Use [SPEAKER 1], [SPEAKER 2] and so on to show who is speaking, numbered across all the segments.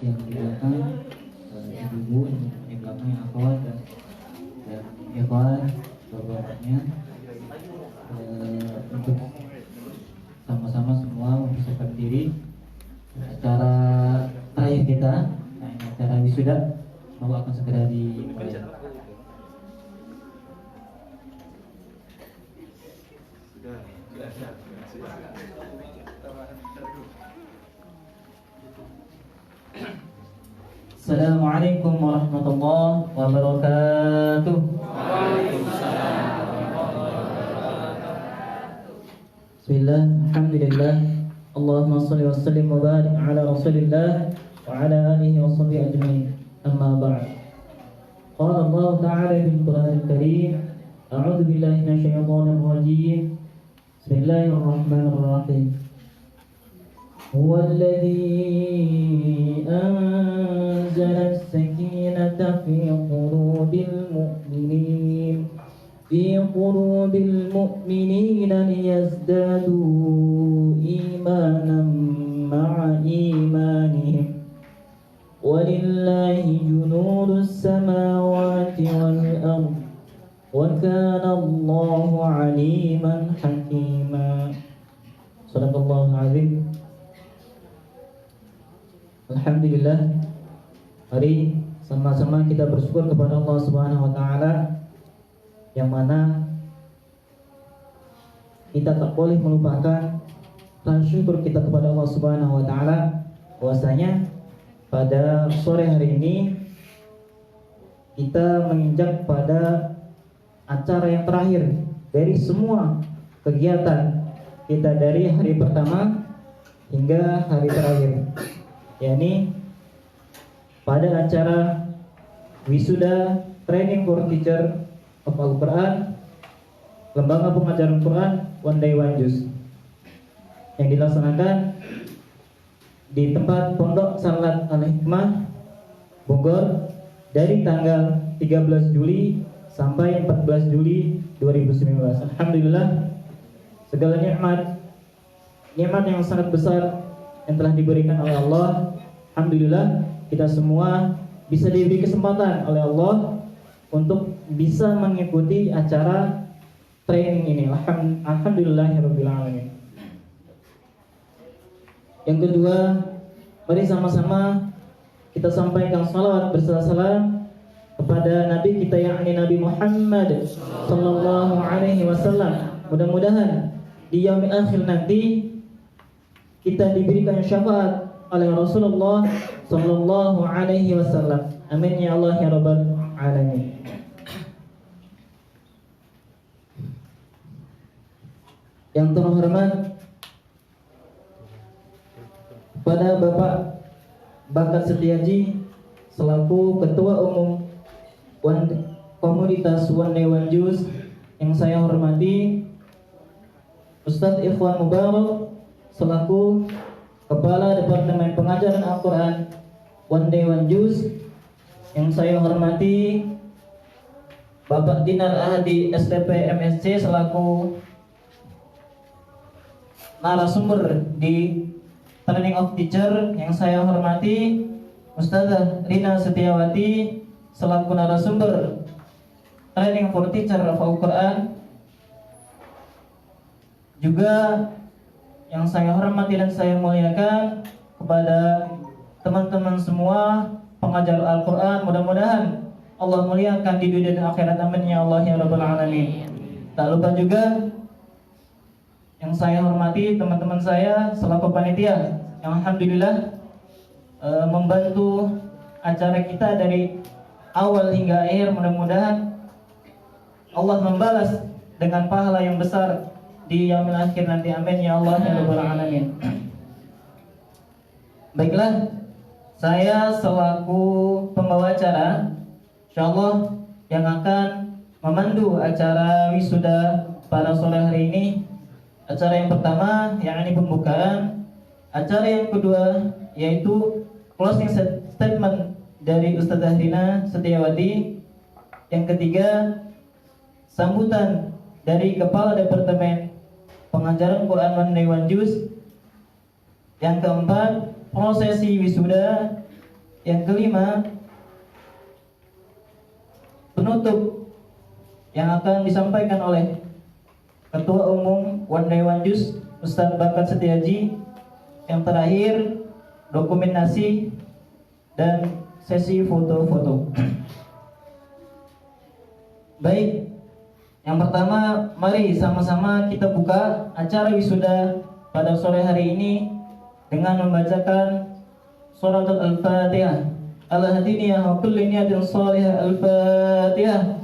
[SPEAKER 1] yang di belakang ibu-ibu, yang di belakang yang akhwat dan ikhwan bapaknya, untuk sama-sama semua mempersiapkan diri acara terakhir kita, acara wisuda, semoga akan segera dimulai. Assalamualaikum warahmatullahi wabarakatuh. Bismillah, alhamdulillah, Allahumma salli wa sallim wa barik ala rasulillah wa ala alihi wa sahbihi ajma'in. Amma ba'd. Qala Allah ta'ala fil Qur'anil Karim, a'udzu billahi minasyaitonir rajim. Bismillahirrahmanirrahim. Huwa alladhi anzala as-sakinata fi qulubil mu'minin liyazdadu imanan ma'a imanihim. Walillahi junudus samawati wal ardh wa kana Allahu 'aliman hakima. Shadaqallahul 'azim. Alhamdulillah, mari sama-sama kita bersyukur kepada Allah Subhanahu wa taala, yang mana kita tak boleh melupakan rasa syukur kita kepada Allah Subhanahu wa taala, bahwasanya pada sore hari ini kita menginjak pada acara yang terakhir dari semua kegiatan kita dari hari pertama hingga hari terakhir, yakni pada acara wisuda training for teacher of Al-Quran, Lembaga Pengajaran Quran One Day One Juz, yang dilaksanakan di tempat Pondok Salat Al-Hikmah Bogor dari tanggal 13 Juli sampai 14 Juli 2019. Alhamdulillah, segala nikmat yang sangat besar yang telah diberikan oleh Allah. Alhamdulillah, kita semua bisa diberi kesempatan oleh Allah untuk bisa mengikuti acara training ini. Alhamdulillahirabbil alamin. Yang kedua, mari sama-sama kita sampaikan salawat bersalam kepada Nabi kita, yakni Nabi Muhammad sallallahu alaihi wasallam. Mudah-mudahan di yaumil akhir nanti kita diberikan syafaat oleh Rasulullah sallallahu alaihi wasallam. Amin ya Allah ya rabbal alamin. Yang terhormat pada Bapak Bakat Setiaji selaku Ketua Umum Komunitas One Day One Juz, yang saya hormati Ustadz Ikhwan Mubarak selaku Kepala Departemen Pengajaran Al-Quran One Day One Juz, yang saya hormati Bapak Dinar Ahadi STP MSc selaku narasumber di Training of Teacher, yang saya hormati Ustazah Rina Setiawati selaku narasumber Training for Teacher of Al-Quran. Juga yang saya hormati dan saya muliakan kepada teman-teman semua pengajar Al-Quran, mudah-mudahan Allah muliakan di dunia dan akhirat, amin ya Allah ya rabbal alamin. Tak lupa juga yang saya hormati teman-teman saya selaku panitia, yang alhamdulillah membantu acara kita dari awal hingga akhir. Mudah-mudahan Allah membalas dengan pahala yang besar di yaumil akhir nanti, amin ya Allah ya rabbal alamin. Baiklah, saya selaku pembawa acara insyaallah yang akan memandu acara wisuda pada sore hari ini. Acara yang pertama yakni pembukaan, acara yang kedua yaitu closing statement dari Ustazah Rina Setiawati, yang ketiga sambutan dari Kepala Departemen Pengajaran Quran One Day One Juz, yang keempat prosesi wisuda, Yang kelima, penutup yang akan disampaikan oleh Ketua Umum One Day One Juice Ustadz Bakat Setiaji. Yang terakhir, dokumentasi dan sesi foto-foto. Baik, yang pertama mari sama-sama kita buka acara wisuda pada sore hari ini dengan membacakan suratul Al-Fatihah. Al-Hadiniyah wa kulli niyatin salihah. Al-Fatihah.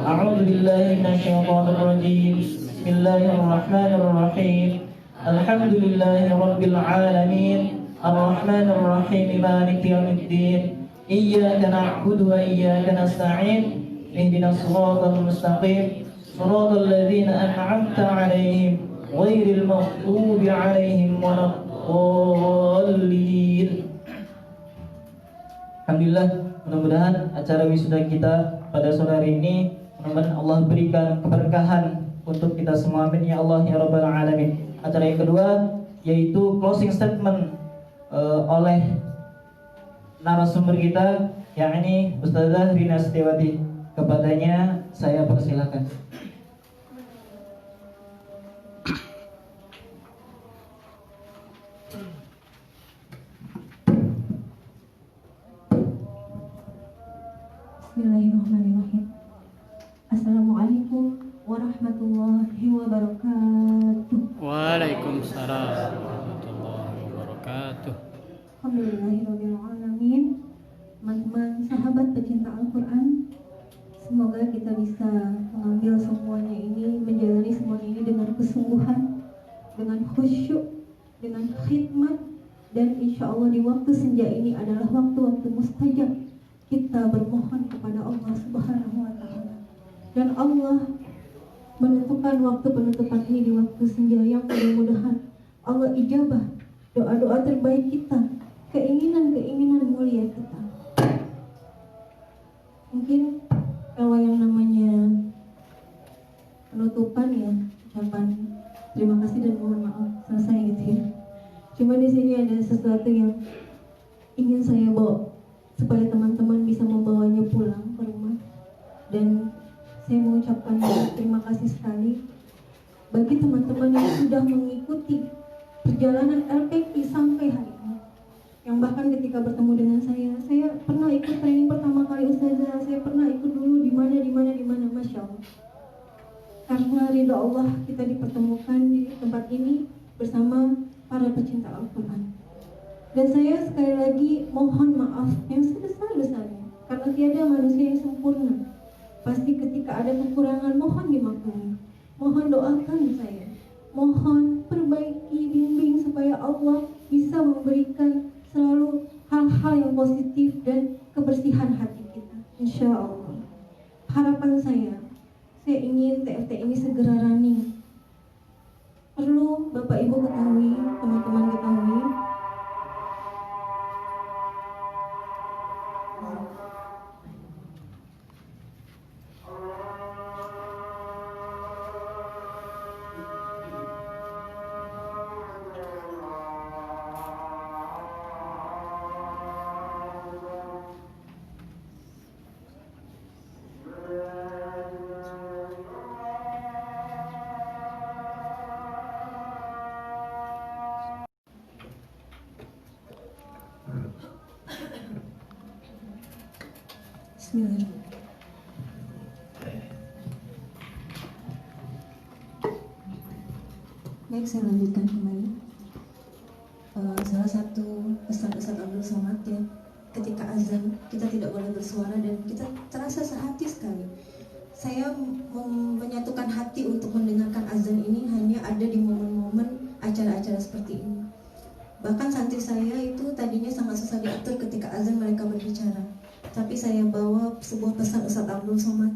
[SPEAKER 1] A'udzu billahi minasyaitonir rajim. Bismillahirrahmanirrahim. Alhamdulillahi rabbil alamin. Ar-Rahmanir Rahim. Maliki yaumiddin. Iyyaka na'budu wa iyyaka nasta'in. Ihdinas siratal mustaqim. Siratal ladzina an'amta 'alaihim ghairil maghdubi 'alaihim waladdallin. Alhamdulillah, mudah-mudahan acara wisuda kita pada sore hari ini, mudah-mudahan Allah berikan keberkahan untuk kita semua, amin ya Allah ya rabbal alamin. Acara yang kedua yaitu closing statement oleh narasumber kita, yakni Ustazah Rina Setiawati. Kepadanya saya persilakan.
[SPEAKER 2] Bismillahirrahmanirrahim. Assalamualaikum warahmatullahi wabarakatuh.
[SPEAKER 3] Waalaikumsalam warahmatullahi wabarakatuh.
[SPEAKER 2] Alhamdulillahirabbil alamin. Teman-teman sahabat pecinta Al-Qur'an, semoga kita bisa mengambil semuanya ini, menjalani semuanya ini dengan kesungguhan, dengan khusyuk, dengan khidmat, dan insya Allah di waktu senja ini adalah waktu-waktu mustajab kita bermohon kepada Allah Subhanahu wa Ta'ala, dan Allah menentukan waktu penutupan ini di waktu senja yang mudah-mudahan Allah ijabah doa-doa terbaik kita, keinginan-keinginan mulia kita. Mungkin kalau yang namanya penutupan ya ucapan terima kasih dan mohon maaf selesai gitu ya. Cuma di sini ada sesuatu yang ingin saya bawa supaya teman-teman bisa membawanya pulang ke rumah. Dan saya mengucapkan terima kasih sekali bagi teman-teman yang sudah mengikuti perjalanan LPQ sampai hari ini. Yang bahkan ketika bertemu dengan saya pernah ikut training pertama kali Ustazah, saya pernah ikut dulu di mana, Masya Allah. Karena ridha Allah kita dipertemukan di tempat ini bersama para pecinta Al-Quran. Dan saya sekali lagi mohon maaf yang sebesar-besarnya, karena tiada manusia yang sempurna. Pasti ketika ada kekurangan mohon dimaklumi. Mohon doakan saya, mohon perbaiki, bimbing supaya Allah bisa memberikan selalu hal-hal yang positif dan kebersihan hati kita, insya Allah. Harapan saya ingin TFT ini segera running. Perlu Bapak Ibu ketahui, teman-teman ketahui, Bismillahirrahmanirrahim. Baik, saya lanjutkan kembali. Salah satu pesan Ustaz Abdul Somad ya, ketika azan kita tidak boleh bersuara dan kita terasa sehati sekali. Saya menyatukan hati untuk mendengarkan azan ini hanya ada di momen-momen acara-acara seperti ini. Bahkan santri saya itu tadinya sangat susah diatur ketika azan mereka berbicara. Tapi saya bawa sebuah pesan Ustaz Abdul Somad.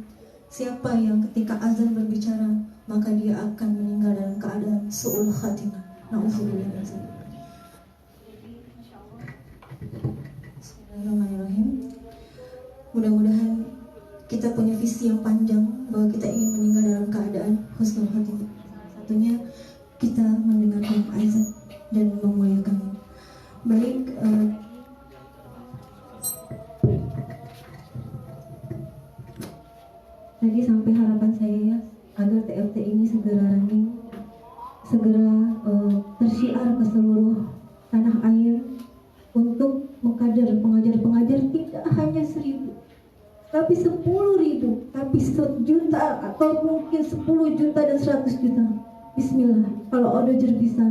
[SPEAKER 2] Siapa yang ketika azan berbicara, maka dia akan meninggal dalam keadaan su'ul khatimah. Na'udzubillah min dzalik. Bismillahirrahmanirrahim. Mudah-mudahan kita punya visi yang panjang bahwa kita ingin meninggal dalam keadaan husnul khatimah. Satunya kita mendengarkan azan dan memuliakannya. Baik, tadi sampai harapan saya ya agar TFT ini segera running, segera tersiar ke seluruh tanah air untuk mengkader pengajar-pengajar tidak hanya 1.000 tapi 10.000, tapi 1 juta atau mungkin 10 juta dan 100 juta. Bismillah, kalau Odojer bisa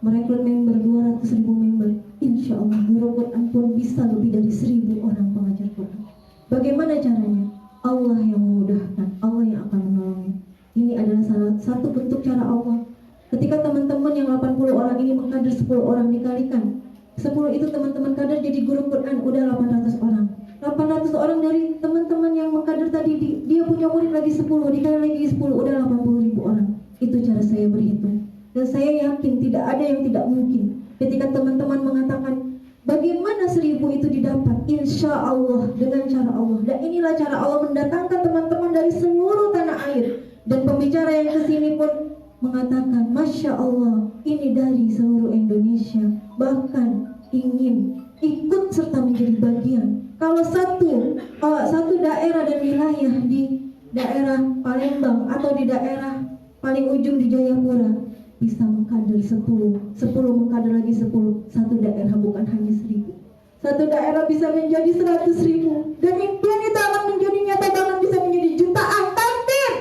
[SPEAKER 2] merekrut member 200.000 member, insya Allah guru Quran pun bisa lebih dari 1.000 orang pengajar Quran. Bagaimana caranya? Allah yang memudahkan, Allah yang akan menolongnya. Ini adalah salah satu bentuk cara Allah. Ketika teman-teman yang 80 orang ini mengkader 10 orang dikalikan 10 itu teman-teman kader jadi guru Quran, udah 800 orang. 800 orang dari teman-teman yang mengkader tadi, dia punya murid lagi 10, dikali lagi 10, udah 80.000 orang. Itu cara saya berhitung. Dan saya yakin tidak ada yang tidak mungkin. Ketika teman-teman mengatakan, bagaimana 1.000 itu didapat? Insya Allah, dengan cara Allah. Dan inilah cara Allah mendatangkan teman-teman dari seluruh tanah air. Dan pembicara yang kesini pun mengatakan, Masya Allah, ini dari seluruh Indonesia. Bahkan ingin ikut serta menjadi bagian. Kalau satu daerah dan wilayah di daerah Palembang atau di daerah paling ujung di Jayapura bisa mengkader 10 mengkader lagi 10, satu daerah bukan hanya 1.000. Satu daerah bisa menjadi 100.000 dan impian itu akan menjadi nyata, bahkan bisa menjadi jutaan. Takbir!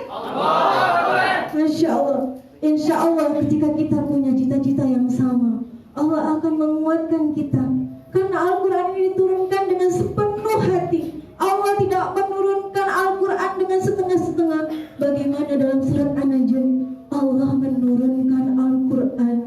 [SPEAKER 2] Masya Allah. Insya Allah ketika kita punya cita-cita yang sama, Allah akan menguatkan kita. Karena Al-Quran ini diturunkan dengan sepenuh hati. Allah tidak menurunkan Al-Quran dengan setengah-setengah. Bagaimana dalam surat An-Najm, Allah menurunkan Al-Quran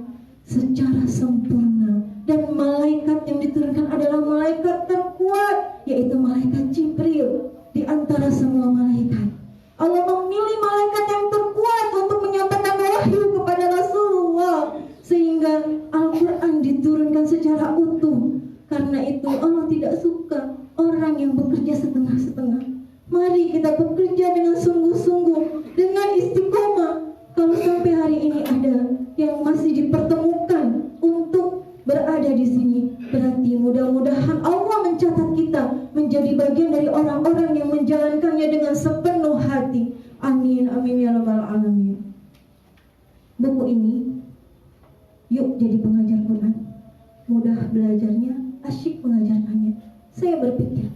[SPEAKER 2] secara sempurna. Dan malaikat yang diturunkan adalah malaikat terkuat, yaitu malaikat Jibril di antara semua malaikat. Allah memilih malaikat yang terkuat untuk menyampaikan wahyu kepada Rasulullah, sehingga Al-Quran diturunkan secara utuh. Karena itu Allah tidak suka orang yang bekerja setengah-setengah. Mari kita bekerja dengan sungguh-sungguh, dengan istiqomah. Kalau sampai hari ini ada yang masih dipertemukan untuk berada di sini, berarti mudah-mudahan Allah mencatat kita menjadi bagian dari orang-orang yang menjalankannya dengan sepenuh hati. Amin, amin ya rabbal alamin. Buku ini, yuk jadi pengajar Quran. Mudah belajarnya, asyik mengajarkannya. Saya berpikir,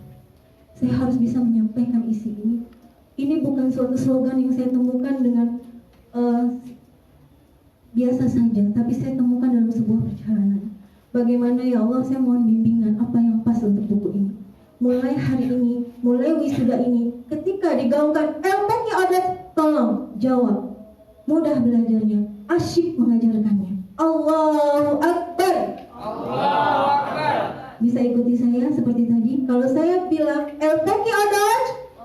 [SPEAKER 2] saya harus bisa menyampaikan isi ini. Ini bukan suatu slogan yang saya temukan dengan biasa saja, tapi saya temukan dalam sebuah perjalanan. Bagaimana ya Allah, saya mohon bimbingan apa yang pas untuk buku ini. Mulai hari ini, mulai wisuda ini, ketika digaungkan LPK adat, tolong jawab. Mudah belajarnya, asyik mengajarkannya. Allahu Akbar. Allahu Akbar. Bisa ikuti saya seperti tadi. Kalau saya bilang LPK adat,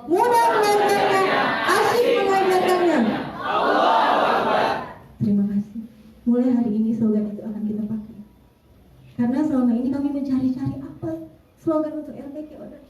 [SPEAKER 2] mudah belajarnya, asyik mengajarkannya. Allahu Akbar. Terima kasih. Mulai hari ini slogan itu akan kita pakai. Karena selama ini kami mencari-cari apa slogan untuk LPK adat,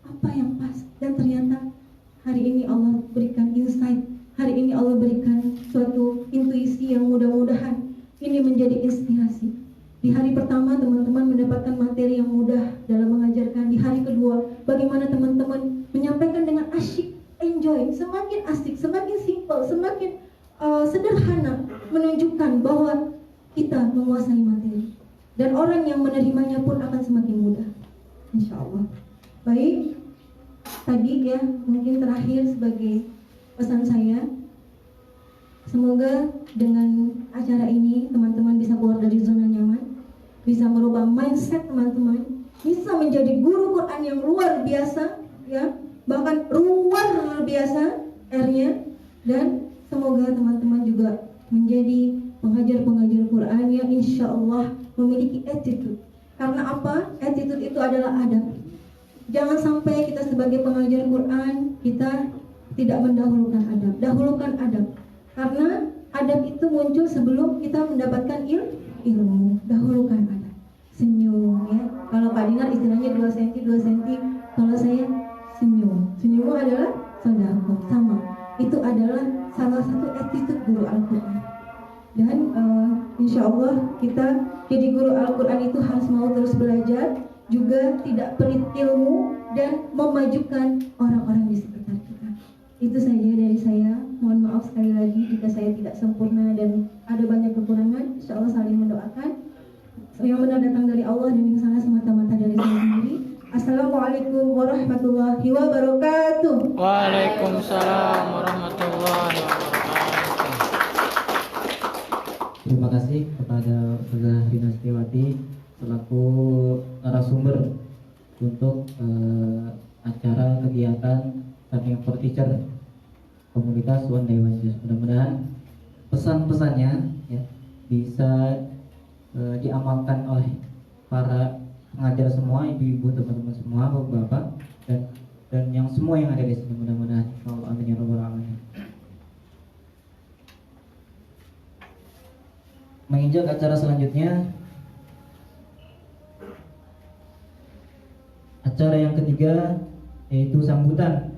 [SPEAKER 2] apa yang pas. Dan ternyata hari ini Allah berikan insight. Hari ini Allah berikan suatu intuisi yang mudah-mudahan ini menjadi inspirasi. Di hari pertama teman-teman mendapatkan materi yang mudah dalam mengajarkan. Di hari kedua bagaimana teman-teman menyampaikan dengan asyik, enjoy. Semakin asik, semakin simple, semakin sederhana, menunjukkan bahwa kita menguasai materi. Dan orang yang menerimanya pun akan semakin mudah, insya Allah. Baik, tadi ya mungkin terakhir sebagai pesan saya, semoga dengan acara ini teman-teman bisa keluar dari zona nyaman, bisa merubah mindset teman-teman, bisa menjadi guru Quran yang luar biasa, ya, bahkan luar biasa R-nya, dan semoga teman-teman juga menjadi pengajar-pengajar Quran yang insya Allah memiliki attitude. Karena apa? Attitude itu adalah adab. Jangan sampai kita sebagai pengajar Quran kita tidak mendahulukan adab. Dahulukan adab. Karena adab itu muncul sebelum kita mendapatkan ilmu. Dahulukan adab. Senyum ya. Kalau Pak Dinar istilahnya 2 cm 2 cm. Kalau saya senyum. Senyum adalah sedekah. Sama. Itu adalah salah satu attitude guru Al-Quran. Dan insya Allah kita jadi guru Al-Quran itu harus mau terus belajar, juga tidak pelit ilmu dan memajukan orang-orang di sekitar kita. Itu saja dari saya. Mohon maaf sekali lagi jika saya tidak sempurna dan ada banyak kekurangan. Insya Allah saling mendoakan. Yang benar datang dari Allah dan yang salah semata-mata dari saya sendiri. Assalamualaikum warahmatullahi wabarakatuh.
[SPEAKER 3] Waalaikumsalam warahmatullahi wabarakatuh.
[SPEAKER 1] Terima kasih kepada Ustazah Rina Setiawati selaku narasumber untuk acara kegiatan Turning for Teacher komunitas One Day One Juice. Mudah-mudahan pesan-pesannya ya, bisa diamalkan oleh para pengajar semua, ibu-ibu, teman-teman semua, bapak-bapak, dan yang semua yang ada di sini. Mudah-mudahan Allah, amin ya rabbal alamin. Menginjak acara selanjutnya, acara yang ketiga yaitu sambutan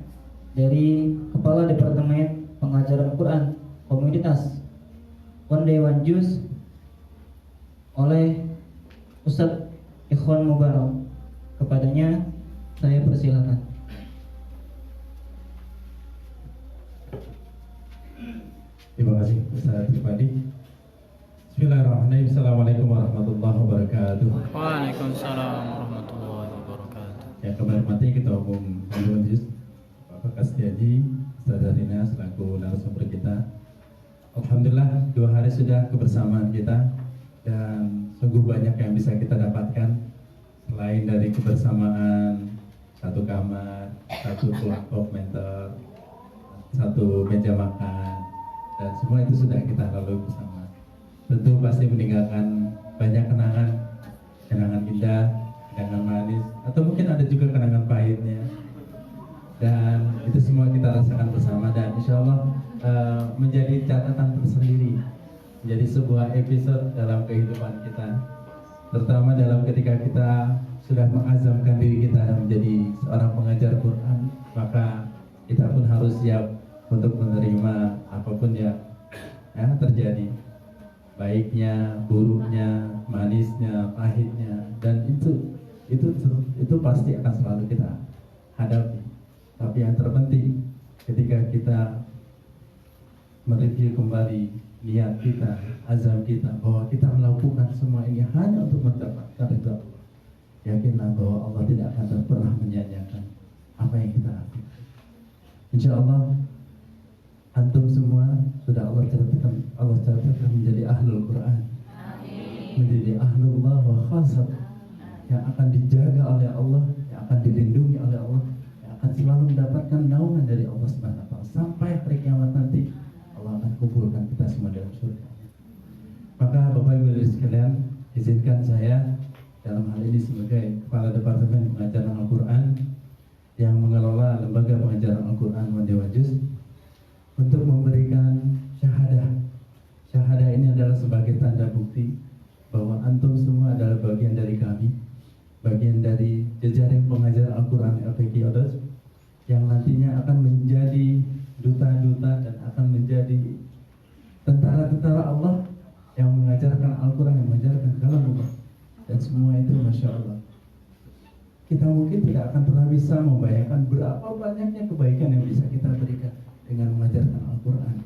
[SPEAKER 1] dari Kepala Departemen Pengajaran Quran Komunitas One Day One Juice oleh Ustadz Ikhwan Mubarak. Kepadanya saya persilakan.
[SPEAKER 4] Terima kasih Ustaz Pribadi. Bismillahirrahmanirrahim. Assalamualaikum warahmatullahi wabarakatuh.
[SPEAKER 3] Waalaikumsalam warahmatullahi wabarakatuh.
[SPEAKER 4] Yang kami hormati Ketua Umum One Juice Bapak Kastiaji, Ustazah Rina selaku narasumber kita. Alhamdulillah 2 hari sudah kebersamaan kita dan sungguh banyak yang bisa kita dapatkan selain dari kebersamaan satu kamar, satu kelompok mentor, satu meja makan, dan semua itu sudah kita lalui bersama. Tentu pasti meninggalkan banyak kenangan indah, kenangan manis, atau mungkin ada juga kenangan pahitnya. Dan itu semua kita rasakan bersama dan insya Allah menjadi catatan tersendiri, menjadi sebuah episode dalam kehidupan kita, terutama dalam ketika kita sudah mengazamkan diri kita menjadi seorang pengajar Quran, maka kita pun harus siap untuk menerima apapun ya terjadi, baiknya, buruknya, manisnya, pahitnya, dan itu pasti akan selalu kita hadapi. Tapi yang terpenting ketika kita mereview kembali niat kita, azam kita bahwa kita melakukan semua ini hanya untuk mendapatkan ridha Allah. Yakinlah bahwa Allah tidak akan pernah menyanyiakan apa yang kita lakukan. Insya Allah antum semua sudah Allah catatkan menjadi ahlul Quran, menjadi ahlullah wa khasab, yang akan dijaga oleh Allah, yang akan dilindungi oleh Allah, yang akan selalu mendapatkan naungan dari Allah Subhanahu wa taala sampai hari kiamat nanti. Allah akan kumpulkan kita semua dalam surga. Maka Bapak Ibu sekalian, izinkan saya dalam hal ini sebagai Kepala Departemen Pengajaran Al-Quran yang mengelola Lembaga Pengajaran Al-Quran One Day One Juice untuk memberikan syahadah. Syahadah ini adalah sebagai tanda bukti bahwa antum semua adalah bagian dari kami, bagian dari jejaring pengajar Al-Quran LPQ Odos yang nantinya akan menjadi duta-duta dan akan menjadi tentara-tentara Allah yang mengajarkan Al-Quran, yang mengajarkan kalamullah, dan semua itu Masya Allah. Kita mungkin tidak akan pernah bisa membayangkan berapa banyaknya kebaikan yang bisa kita berikan dengan mengajarkan Al-Quran,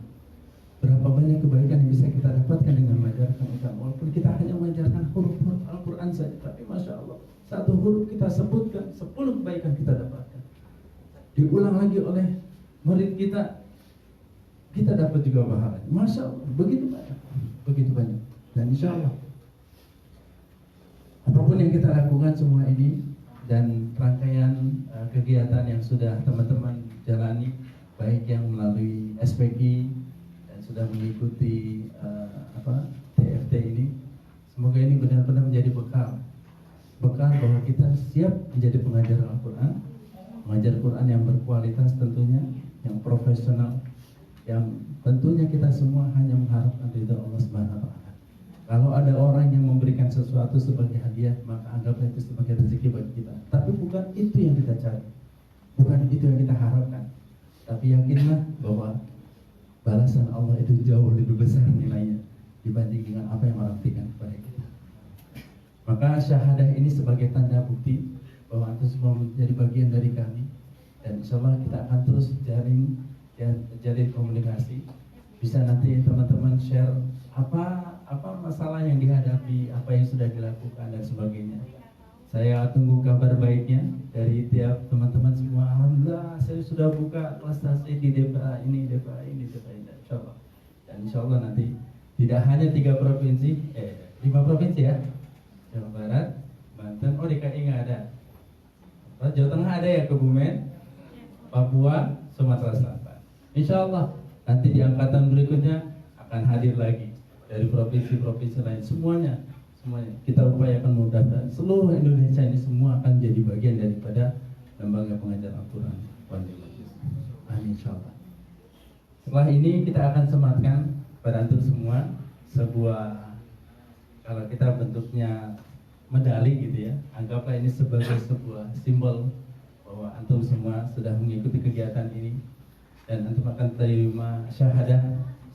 [SPEAKER 4] berapa banyak kebaikan yang bisa kita dapatkan dengan mengajarkan Al-Quran. Walaupun kita hanya mengajarkan huruf-huruf Al-Quran saja, tapi Masya Allah, satu huruf kita sebutkan 10 kebaikan kita dapatkan. Diulang lagi oleh murid kita dapat juga pahala. Masya Allah, begitu banyak. Dan insya Allah apapun yang kita lakukan semua ini dan rangkaian kegiatan yang sudah teman-teman jalani, baik yang melalui SPG dan sudah mengikuti TFT ini, semoga ini benar-benar menjadi bekal bahwa kita siap menjadi pengajar Al-Quran, mengajar Quran yang berkualitas tentunya, yang profesional, yang tentunya kita semua hanya mengharapkan ridha Allah Subhanahu wa taala. Kalau ada orang yang memberikan sesuatu sebagai hadiah, maka anggaplah itu sebagai rezeki bagi kita. Tapi bukan itu yang kita cari, bukan itu yang kita harapkan. Tapi yakinlah bahwa balasan Allah itu jauh lebih besar nilainya dibanding dengan apa yang orang berikan kepada kita. Maka syahadah ini sebagai tanda bukti bahwa antum semua menjadi bagian dari kami, dan insya Allah kita akan terus jaring ya jadi komunikasi. Bisa nanti teman-teman share apa masalah yang dihadapi, apa yang sudah dilakukan dan sebagainya. Saya tunggu kabar baiknya dari tiap teman-teman semua. Alhamdulillah saya sudah buka kelas tasawuf di DPA ini, DPA ini, DPA ini, insyaallah. Dan insyaallah nanti tidak hanya 3 provinsi, 5 provinsi ya, Jawa Barat, Banten, oh DKI nggak ada. Jawa Tengah ada ya, Kebumen, Papua, Sumatera Selatan. Insyaallah nanti di angkatan berikutnya akan hadir lagi dari provinsi-provinsi lain, semuanya kita upayakan mudah-mudahan seluruh Indonesia ini semua akan jadi bagian daripada lembaga pengajar Al-Quran. Amin insyaallah. Setelah ini kita akan sematkan pada antum semua sebuah, kalau kita bentuknya medali gitu ya, anggaplah ini sebagai sebuah simbol bahwa antum semua sudah mengikuti kegiatan ini dan antum akan terima syahadah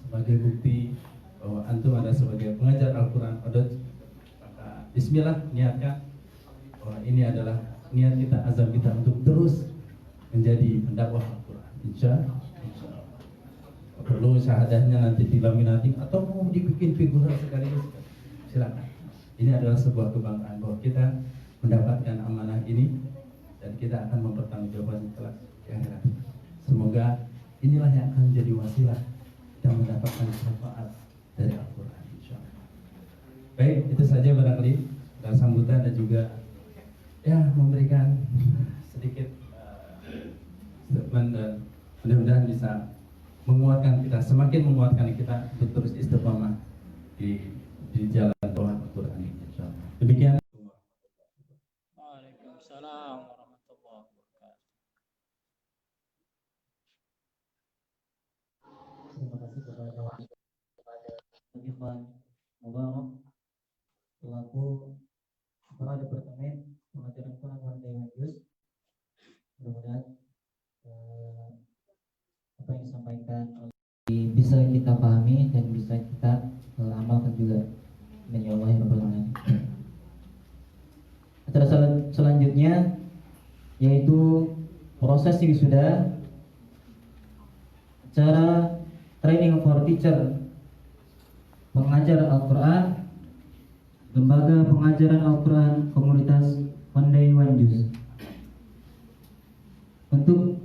[SPEAKER 4] sebagai bukti bahwa antum ada sebagai pengajar Al-Quran. Maka bismillah, niatkan bahwa ini adalah niat kita, azam kita untuk terus menjadi pendakwah Al-Quran. Insyaallah. Perlu syahadahnya nanti dilaminating atau mau dibikin figuran sekaligus, silakan. Ini adalah sebuah kebanggaan bahwa kita mendapatkan amanah ini dan kita akan mempertanggungjawabkan kelak di akhirat. Semoga inilah yang akan menjadi wasilah kita mendapatkan syafaat dari Al-Quran, insyaallah. Baik, itu saja barangkali dalam sambutan dan juga ya memberikan sedikit statement dan mudah-mudahan bisa menguatkan kita, semakin menguatkan kita untuk terus istiqomah di jalan Tuhan Al-Quran ini, insyaallah. Demikian.
[SPEAKER 3] Waalaikumsalam warahmatullahi wabarakatuh.
[SPEAKER 1] Terima kasih kepada Ikhwan Mubarak selaku Kepala Departemen Pengajaran Quran One Day One Use. Mudah-mudahan apa yang disampaikan bisa kita pahami dan bisa kita amalkan juga. Amin ya Allah ya Rabbal Alamin. Acara selanjutnya yaitu proses wisuda, acara training for teacher, pengajar Al-Quran, lembaga pengajaran Al-Quran komunitas One Day One Juz. Untuk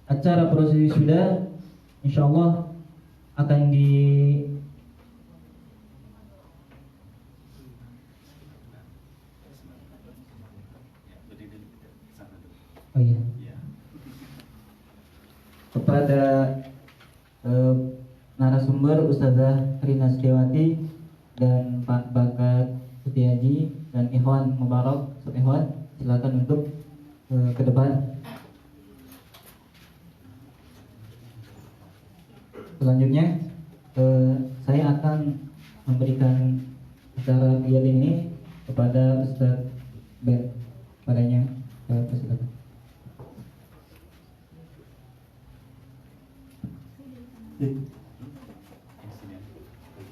[SPEAKER 1] acara proses wisuda insyaallah akan kepada narasumber Ustazah Rina Setiawati dan Pak Bakat Setiaji dan Ikhwan Mubarak, Ikhwan silakan untuk ke depan. Selanjutnya saya akan memberikan acara kegiatan ini kepada Ustaz Ben padanya. Silakan.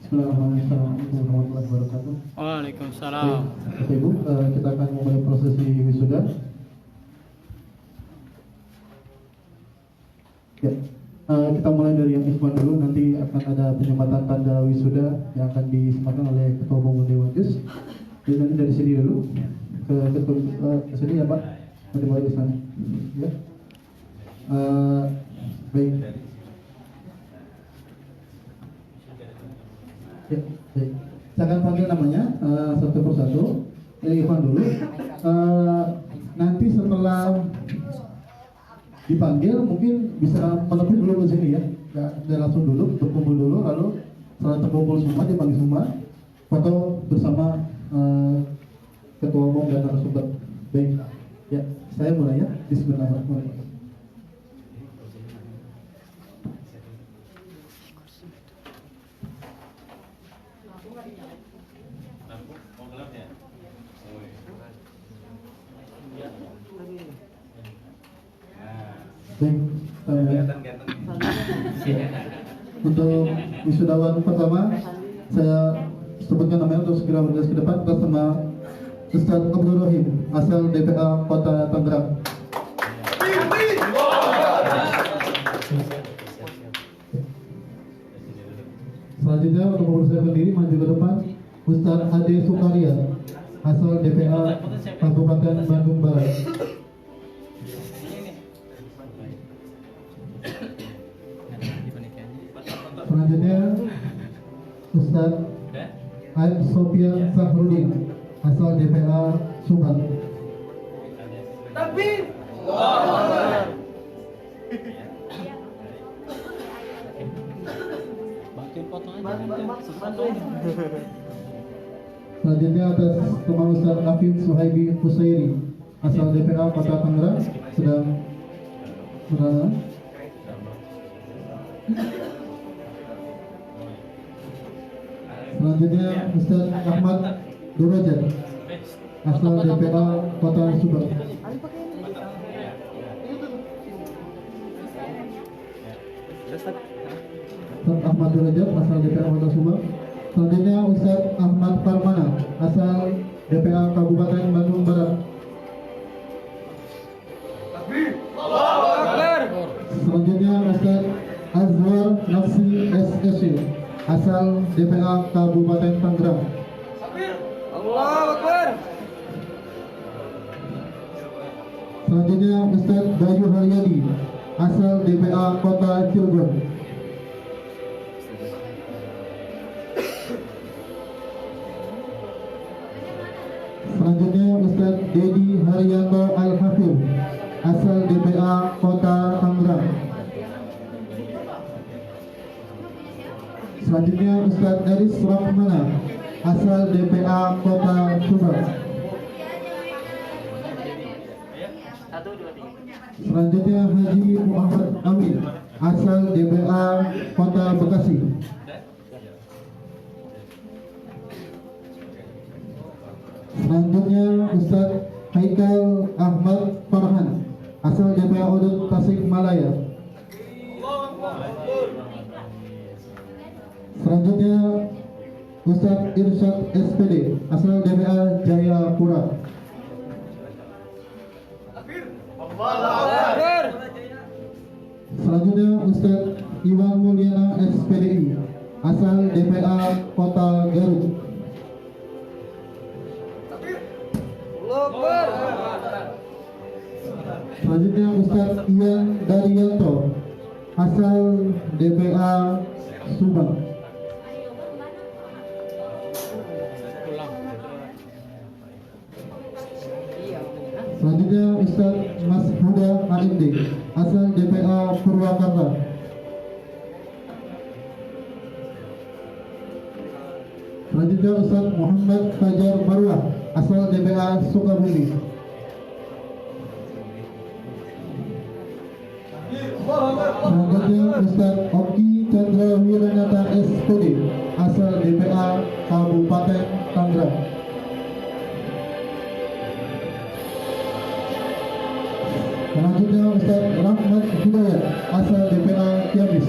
[SPEAKER 5] Bismillahirrahmanirrahim. Assalamualaikum warahmatullahi wabarakatuh.
[SPEAKER 3] Waalaikumsalam.
[SPEAKER 5] Bapak Ibu, kita akan memulai prosesi wisuda. Ya, kita mulai dari yang Ikhwan dulu. Nanti akan ada penyematan tanda wisuda yang akan disematkan oleh Ketua Umum Dewan Juz. Jadi nanti dari sini dulu ke sini ya Pak. Nanti mulai ke sana. Ya. Baik. Ya, baik. Saya akan panggil namanya satu persatu. Ikhwan dulu. Nanti setelah dipanggil mungkin bisa menepi dulu ke sini ya. Nggak langsung dulu, berkumpul dulu, lalu setelah terkumpul semua dipanggil semua, foto bersama ketua umum dan narasumber. Baik. Ya, saya mulai ya. Bismillahirrahmanirrahim. Untuk wisudawan pertama, saya sebutkan namanya untuk segera bergegas ke depan atas nama Ustaz Abdul Rahim, asal DPA Kota Tangerang. mempersiapkan diri maju ke depan. Ustaz Ade Sukaria, asal DPA Kabupaten Bandung Barat. Selanjutnya Ustaz Aib Sofian Sahrudin, asal DPA Subang.
[SPEAKER 3] Bantuin potong aja.
[SPEAKER 5] Selanjutnya atas nama Ustaz Afif Suhaibi Husairi, asal DPA Kota Tangerang, sedang berada. Selanjutnya Ustaz Ahmad Durajat, asal DPA Kota Subang. Ustaz Ahmad Durajat, asal DPA Kota Subang. Selanjutnya Ustaz Ahmad Farmana, asal DPA Kabupaten Bandung Barat. Selanjutnya Ustaz Azwar Nafsi SSC, asal DPA Kabupaten Tangerang. Selanjutnya Ustaz Bayu Haryadi, asal DPA Kota Cilegon. Selanjutnya Ustaz Dedi Haryanto Al-Hafid, asal DPA Kota Tangerang. Selanjutnya Ustaz Eris Rahmana, asal DPA Kota Subang. Selanjutnya Haji Muhammad Amin, asal DPA Kota Bekasi. Selanjutnya Ustaz Haikal Ahmad Farhan, asal DPA Udut Tasikmalaya. Selanjutnya Ustaz Irsyad SPD, asal DPA Jayapura. Selanjutnya Ustaz Iwan Mulyana SPDI, asal DPA Kota Garut. Selanjutnya Ustaz Ian Daryanto, asal DPA Subang. Selanjutnya Ustaz Mas Huda AMD, asal DPA Purwakarta. Selanjutnya Ustaz Muhammad Fajar Marwah, asal DPA Sukabumi. Selanjutnya Ustaz Oki Chandra Wiranata SPD, asal DPA Kabupaten Tangerang. Selanjutnya Ustaz Rahmat Hidayat, asal DPA Ciamis.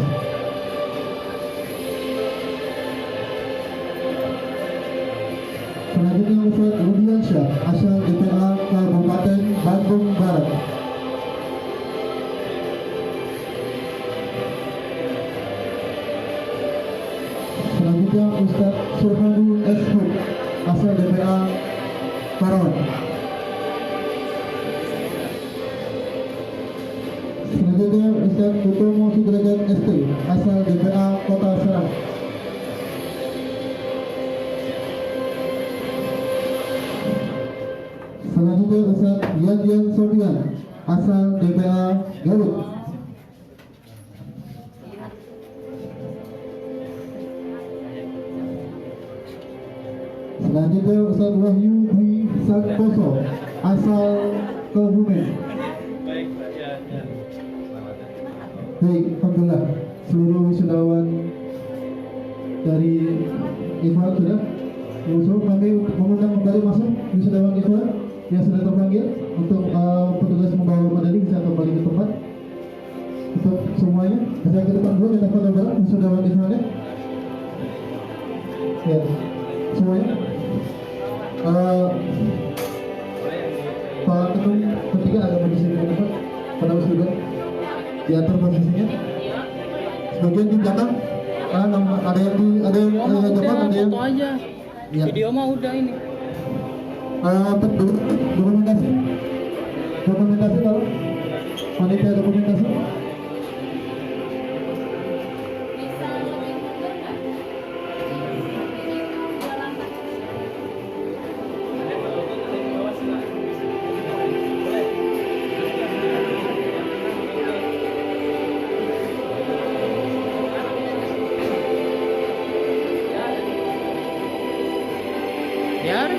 [SPEAKER 5] Selanjutnya Ustaz Rudiansyah, asal DPA Kabupaten Bandung Barat. Selanjutnya Ustaz Surhadul Eshud, asal DPA Karawang. Selanjutnya Ustaz Utomo Sudrajat ST, asal DPA Kota Serang. Selanjutnya Ustaz Yadian Sofian, asal DPA Garut. Selanjutnya Ustaz Wahyu Dwi Santoso, asal Kebumen. Baik, alhamdulillah seluruh wisudawan dari Ikhwan sudah masuk. Kami mengundang kembali masuk wisudawan Ikhwan yang sudah terpanggil untuk petugas membawa medali bisa kembali ke tempat. Untuk semuanya, saya ke depan dulu minta fotografer wisudawan Ikhwan ya. Ya, semuanya. Pak Ketum ketiga agak maju sini ke depan pada wisudawan. Diatur posisinya. Sebagian tim belakang Ada yang di ada yang
[SPEAKER 3] Video mah
[SPEAKER 5] depan,
[SPEAKER 3] udah,
[SPEAKER 5] ada yang
[SPEAKER 3] foto aja.
[SPEAKER 5] Iya.
[SPEAKER 3] Video mah udah ini.
[SPEAKER 5] Dokumentasi kalau panitia dokumentasi.
[SPEAKER 3] Biar.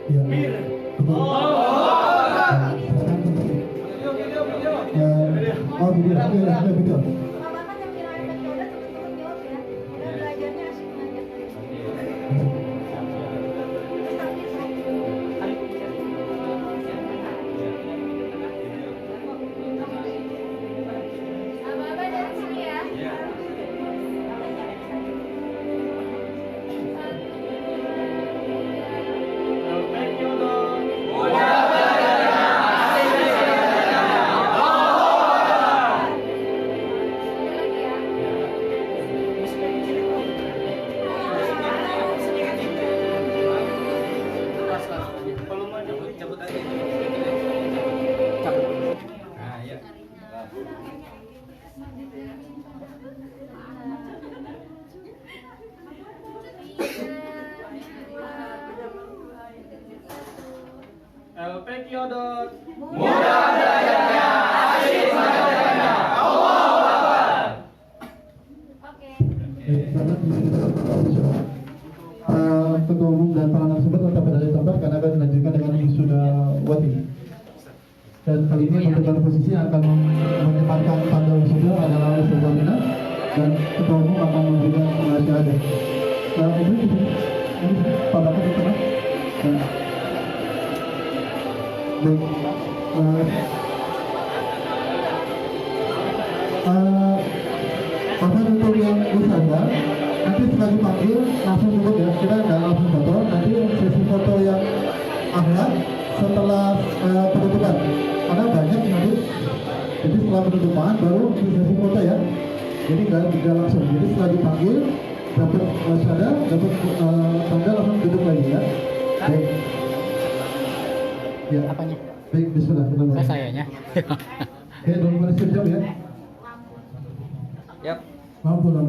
[SPEAKER 5] Ya. Oh, video. Oke, video. Ketua umum dan para narasumber tetap berada di tempat karena akan dilanjutkan dengan wisuda wati. Dan kali ini menentukan posisi yang akan menyematkan tanda wisuda adalah wisuda Mina dan ketua umum akan memberikan syahadat. Nah, ini pada di tengah. Baik. Apa untuk yang wisata nanti setelah dipanggil langsung duduk ya, kita nggak langsung foto, nanti sesi foto yang akhlak setelah penutupan karena banyak nanti, jadi setelah penutupan baru sesi foto ya, jadi nggak langsung, jadi setelah dipanggil dapat syahadat, dapat tanda langsung duduk lagi ya. Baik. Ya.
[SPEAKER 3] Apanya?
[SPEAKER 5] Baik, bismillah kita mulai.
[SPEAKER 3] Sayanya.
[SPEAKER 5] Oke, dulu siap ya.
[SPEAKER 3] Yap.
[SPEAKER 5] Mampu lah.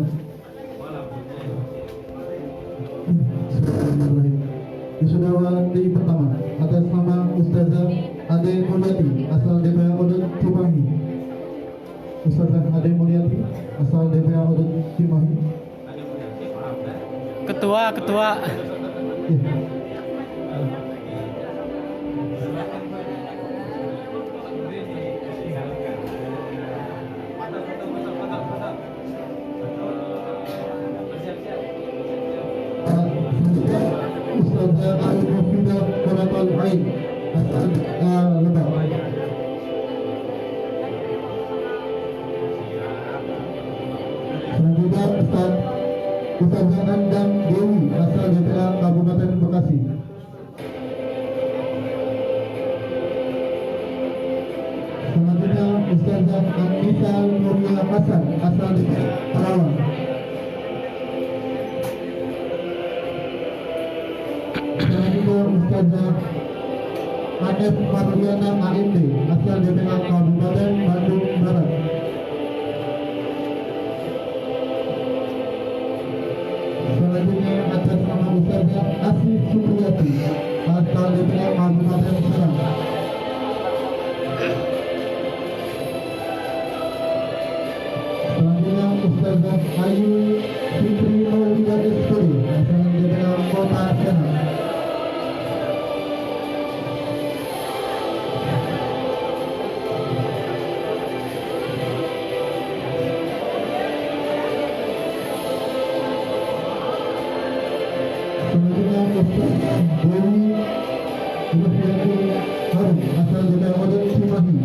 [SPEAKER 5] Wisudawati pertama atas nama Ustazah Ade Mulyati asal DPA Udut Cimahi. Ustazah Ade Mulyati asal DPA Udut Cimahi.
[SPEAKER 3] Ketua.
[SPEAKER 5] Ya. Ustazah Al-Mufidah Quratul Ain asal Lebak. Selanjutnya Ustazah Andang Dewi asal DPA Kabupaten Bekasi. Selanjutnya Ustazah Anissa Nuria Hasan asal DPA Karawang. Selanjutnya Ustazah Anef Marliana AMD asal DPA Kabupaten Bandung Barat. Selanjutnya atas nama Ustazah Asih Supriyati asal DPR Kabupaten Serang. Selanjutnya Ustazah Ayu Fitri Maulidah Istri asal DPR Kota Serang. Selanjutnya Ustazah Dewi Rufiati Harum asal DPR Cimahi.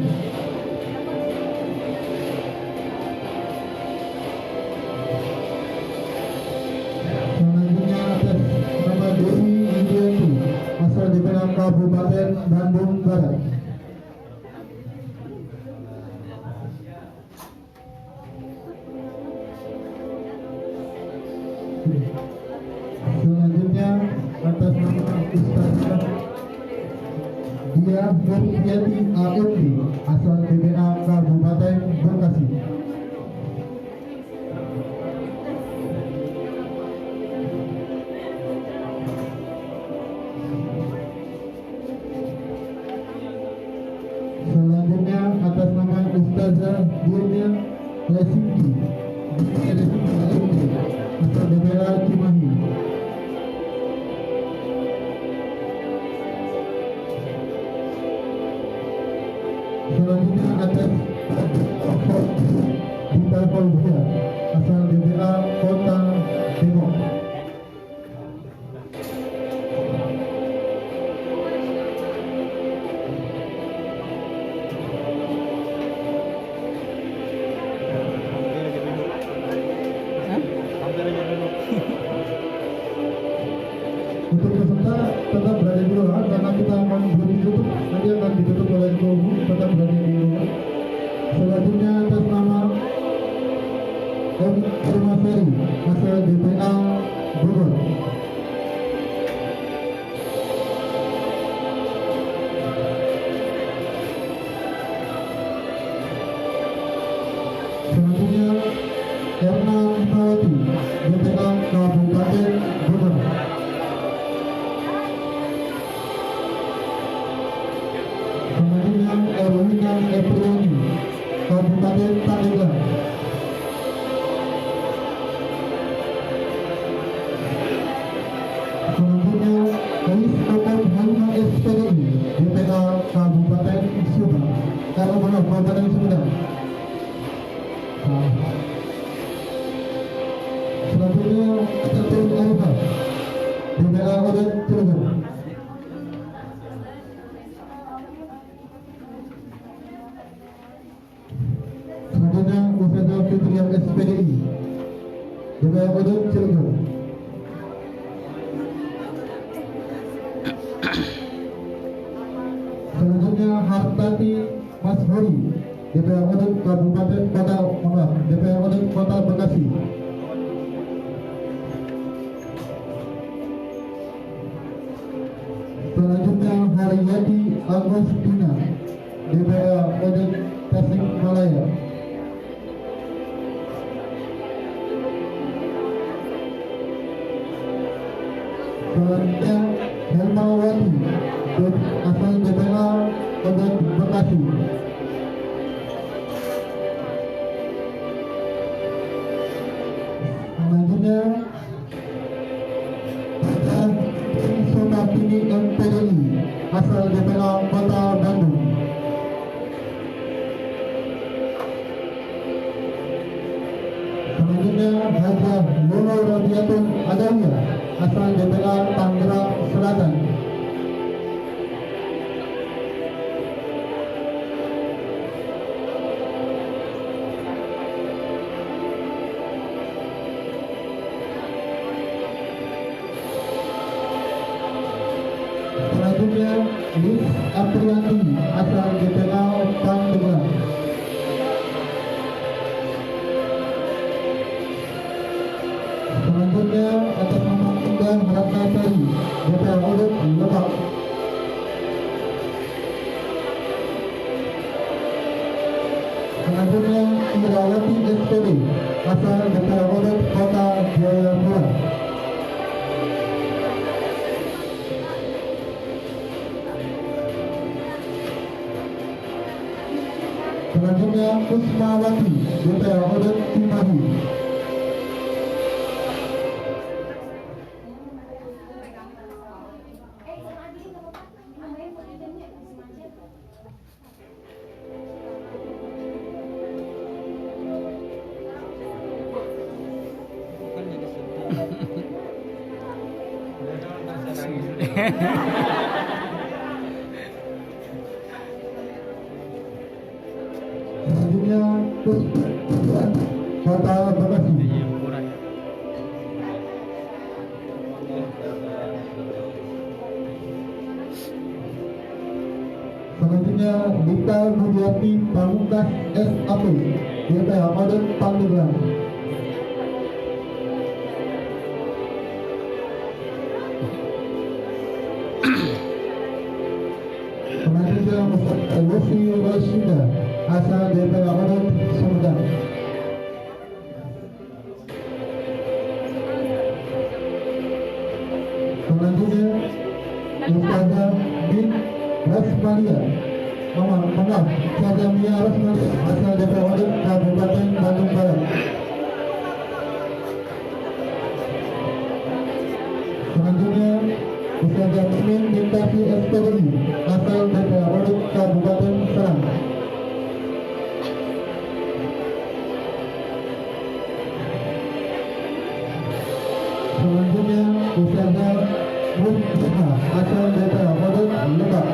[SPEAKER 5] Selanjutnya atas nama Dewi Widianti asal DPR Kabupaten Bandung Barat. Selanjutnya atas nama Ustazah Dia Nurfiati AMD asal DPA Kabupaten Bekasi. Selanjutnya atas nama Ustazah Dirnia Lesinki AMD asal DPA Cimahi. Selanjutnya atas Dita Fauzia asal DPA Kota Depok. Untuk peserta tetap berada di ruangan karena kita akan belum ditutup, nanti akan ditutup oleh Ibu, tetap berada di ruangan. Selanjutnya atas nama Om Permasari asal DPA Bogor. Selanjutnya Erna Ismawati DPA Kabupaten Bogor. Selanjutnya Erwina Epriani Kabupaten Pandeglang. Selanjutnya Ais Akan Halima SPDI DPA Kabupaten Subang. Kabupaten Sumedang. Selanjutnya Catur Arifah DPA Odet Cilegon. Selanjutnya Ustazah Fitriah SPDI DPA Odet Cilegon. Selanjutnya Hartati Mashori DPA Odet Kabupaten DPA Odet Kota Bekasi. Selanjutnya Haryati Agustina DPA Odet Tasikmalaya. Selanjutnya Hermawati asal DPA Odet Bekasi. Selanjutnya Sonapini MPDI asal DPA Kota Bandung. Selanjutnya Hajah Yono Rodiatun Adamya asal DPA Tangerang Selatan. Selanjutnya Liz Aprianti asal DPA Pandeglang. Selanjutnya atas nama Indah Ratnasari DPA Odet Lebak. Selanjutnya Indrawati SPD asal DPA Odet Kota Jayapura. Selanjutnya Kusmawati, DPR Odet Cimahi. Selanjutnya Kota Bekasi. Selanjutnya Dita Budiati Pamungkas SAP, DPR Odet Pandeglang. Selanjutnya Ustaz Lucy Rashida, asal DPR Odet Sumedang. Selanjutnya Ustazah bin Rasmalia, maaf, Ustazah Mia Rasmalia, asal DPR Odet Kabupaten Bandung Barat. Selanjutnya Ustazah Mimin Bintasi SPDI, asal DPR Odet Kabupaten Serang. Selanjutnya Ustazah Muftiha, asal DPR Odet Lebak.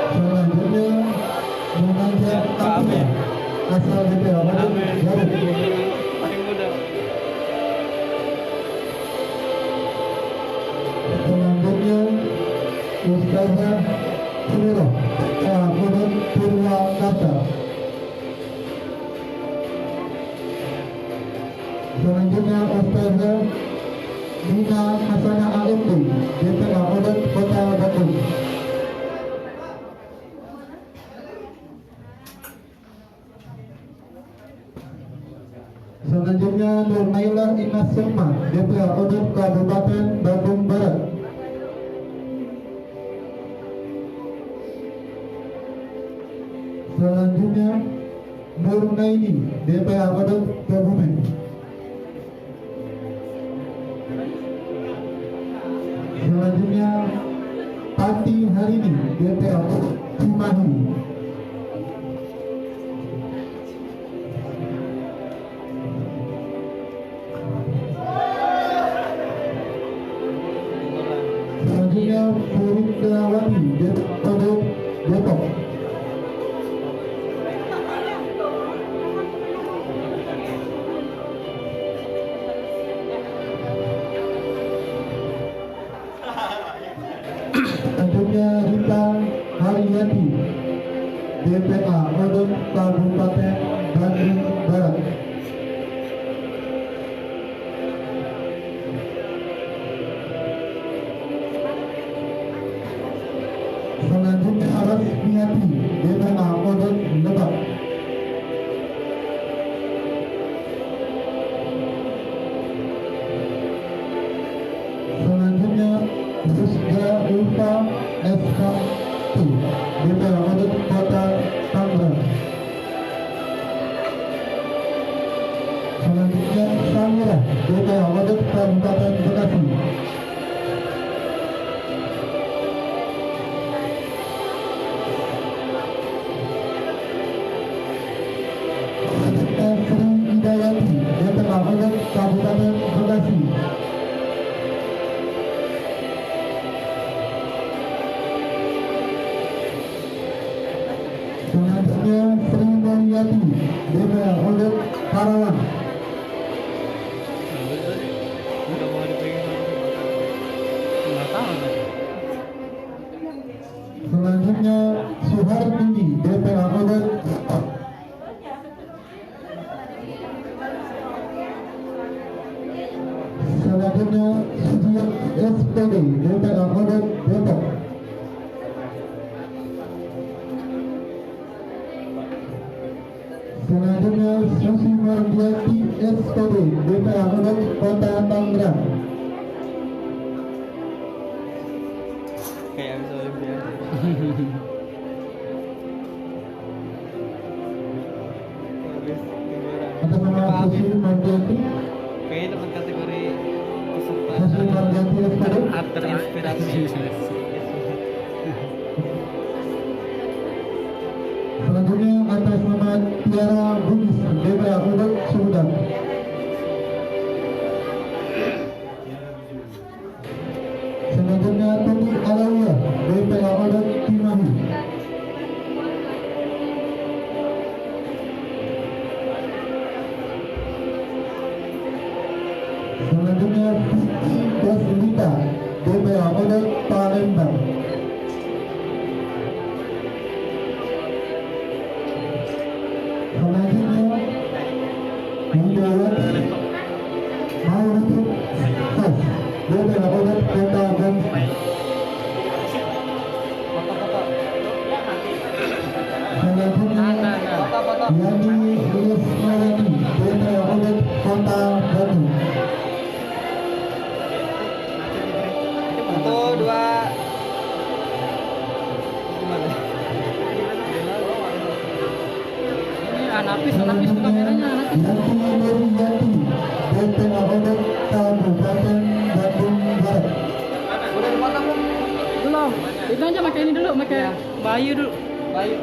[SPEAKER 5] Selanjutnya Munajat Atia, asal DPR Odet Garut.
[SPEAKER 3] Paling muda.
[SPEAKER 5] Selanjutnya Ustazah Sumirah, Odet Purwakarta. Selanjutnya Ustazah Dina Hasana AMD, DPR Odet Kota Bandung. Selanjutnya Nur Naila Inas Sukma, DPR Odet Kabupaten Bandung Barat. Selanjutnya Nur Naini, DPR Odet Kebumen. Selanjutnya Tati Harini, DPR Odet Cimahi. Selanjutnya Purwawati, DPR Odet Depok. Selanjutnya Rita Haryati, DPA Odet Kabupaten Bandung Barat. Selanjutnya Aras Miati, DPA Odet Lebak. Selanjutnya Rusda Ulfa SKT, DPR Odet Kota Tangerang. Selanjutnya Samira, DPR Odet Kabupaten Bekasi. Selanjutnya Sri Hidayati, DPR Odet Kabupaten Bekasi. Selanjutnya Sri Mulyati, DPR Odet Karawang.
[SPEAKER 3] Udah mau dipegang. Nggak tahu kan?
[SPEAKER 5] Selanjutnya Suhartini, DPR Odet. Selanjutnya Sudir SPD, DPR Odet Depok. Selanjutnya Susi Mardiati SPD, DPR Odet Kota Tangerang.
[SPEAKER 3] Kayak bisa Olimpiade. Habis kejuaraan.
[SPEAKER 5] Atas nama Susi Mardianti,
[SPEAKER 3] Kayaknya dapat kategori
[SPEAKER 5] Susi Mardianti SPD.
[SPEAKER 3] terinspirasi.
[SPEAKER 5] Selanjutnya atas nama Tiara Bugis, DPA Udut Sumedang. Selanjutnya Tumi Alawiyah, DPA Udut Cimahi. Selanjutnya Vicky Deswita, DPA Udut Palembang. Selanjutnya Hidayat Maulid Sas, DPA Udut Kota Gangsa. Selanjutnya Yani Ilyas Mayani, DPA Udut Kota Batu.
[SPEAKER 3] Satu, dua. Gimana?
[SPEAKER 6] Ini anapis tuh kameranya anapis.
[SPEAKER 5] Yanti Nuriyati, DPA Udut Kabupaten Bandung Barat.
[SPEAKER 3] Udah dipotong belum?
[SPEAKER 6] Belum. Itu aja pakai ini dulu, pakai Bayu dulu.
[SPEAKER 3] Bayu.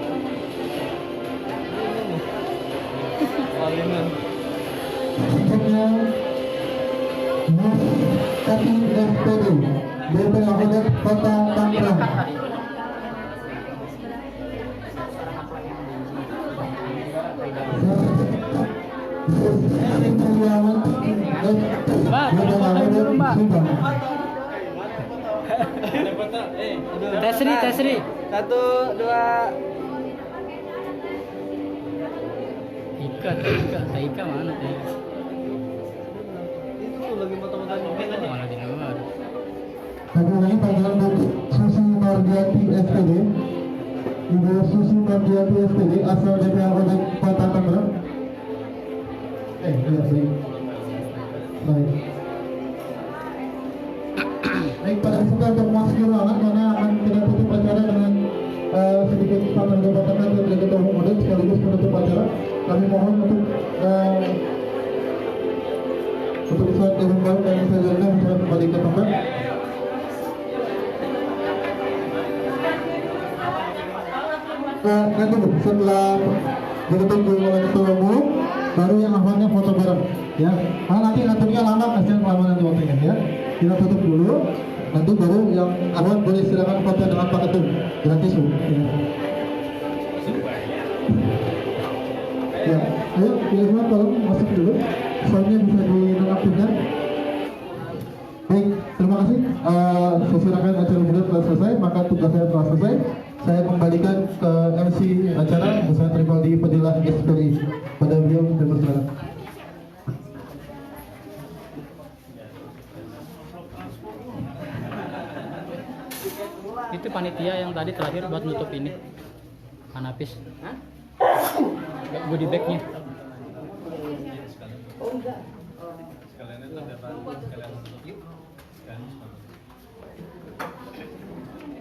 [SPEAKER 3] Aliman.
[SPEAKER 5] Selanjutnya Nur Kati SPD, DPA Udut Kota Tangerang.
[SPEAKER 6] Mbak, fotoin dulu, Mbak. Tes Ri.
[SPEAKER 3] Satu, dua.
[SPEAKER 6] Ika mana teh?
[SPEAKER 3] Itu tuh lagi foto-foto mungkin aja.
[SPEAKER 6] Mana di luar?
[SPEAKER 5] Satu lagi panggilan dari Susi Mardianti SPD, Ibu Susi Mardianti SPD, asal DPA Udut Kota Tangerang. Iya, baik. Baik. Baik, pada kesempatan untuk memasuki ruangan karena akan kita tutup acara dengan sedikit pamer jabatan dari Ketua Umum Udut sekaligus penutup acara. Kami mohon untuk saat dihimbau dan saya jalankan bisa kembali ke tempat. Nanti Bu, setelah ditutup oleh Ketua Umum, baru yang akhirnya foto bareng, ya. Nanti ngaturnya lama, kasihan kelamaan nanti waktunya, ya. Kita tutup dulu, nanti baru yang awal boleh silakan foto dengan Pak Ketum, gratis Bu. Ya, ayo, Ilma tolong masuk dulu, soalnya bisa dinonaktifkan. Baik, terima kasih. Saya silakan acara kita telah selesai, maka tugas saya telah selesai. Saya kembalikan ke MC acara, saya terima di Fadilah SPRI pada beliau dan bersilakan.
[SPEAKER 6] Itu panitia yang tadi terakhir buat nutup ini. Anapis. Goodie bag-nya.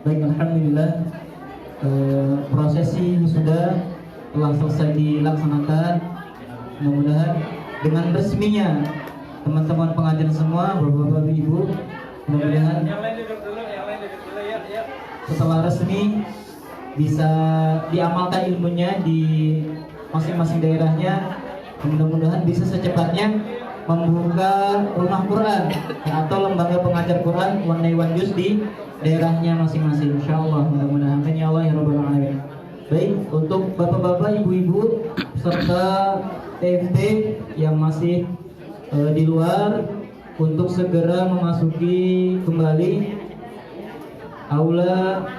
[SPEAKER 1] Baik, alhamdulillah prosesi sudah telah selesai dilaksanakan. Mudah-mudahan dengan resminya teman-teman pengajar semua, bapak-bapak, ibu, mudah-mudahan setelah resmi bisa diamalkan ilmunya di masing-masing daerahnya. Mudah-mudahan bisa secepatnya membuka rumah Quran atau lembaga pengajar Quran One Day One Juz di daerahnya masing-masing. Insyaallah, mudah-mudahan amin ya Allah ya rabbal alamin. Baik, untuk bapak-bapak, ibu-ibu serta TFT yang masih di luar untuk segera memasuki kembali aula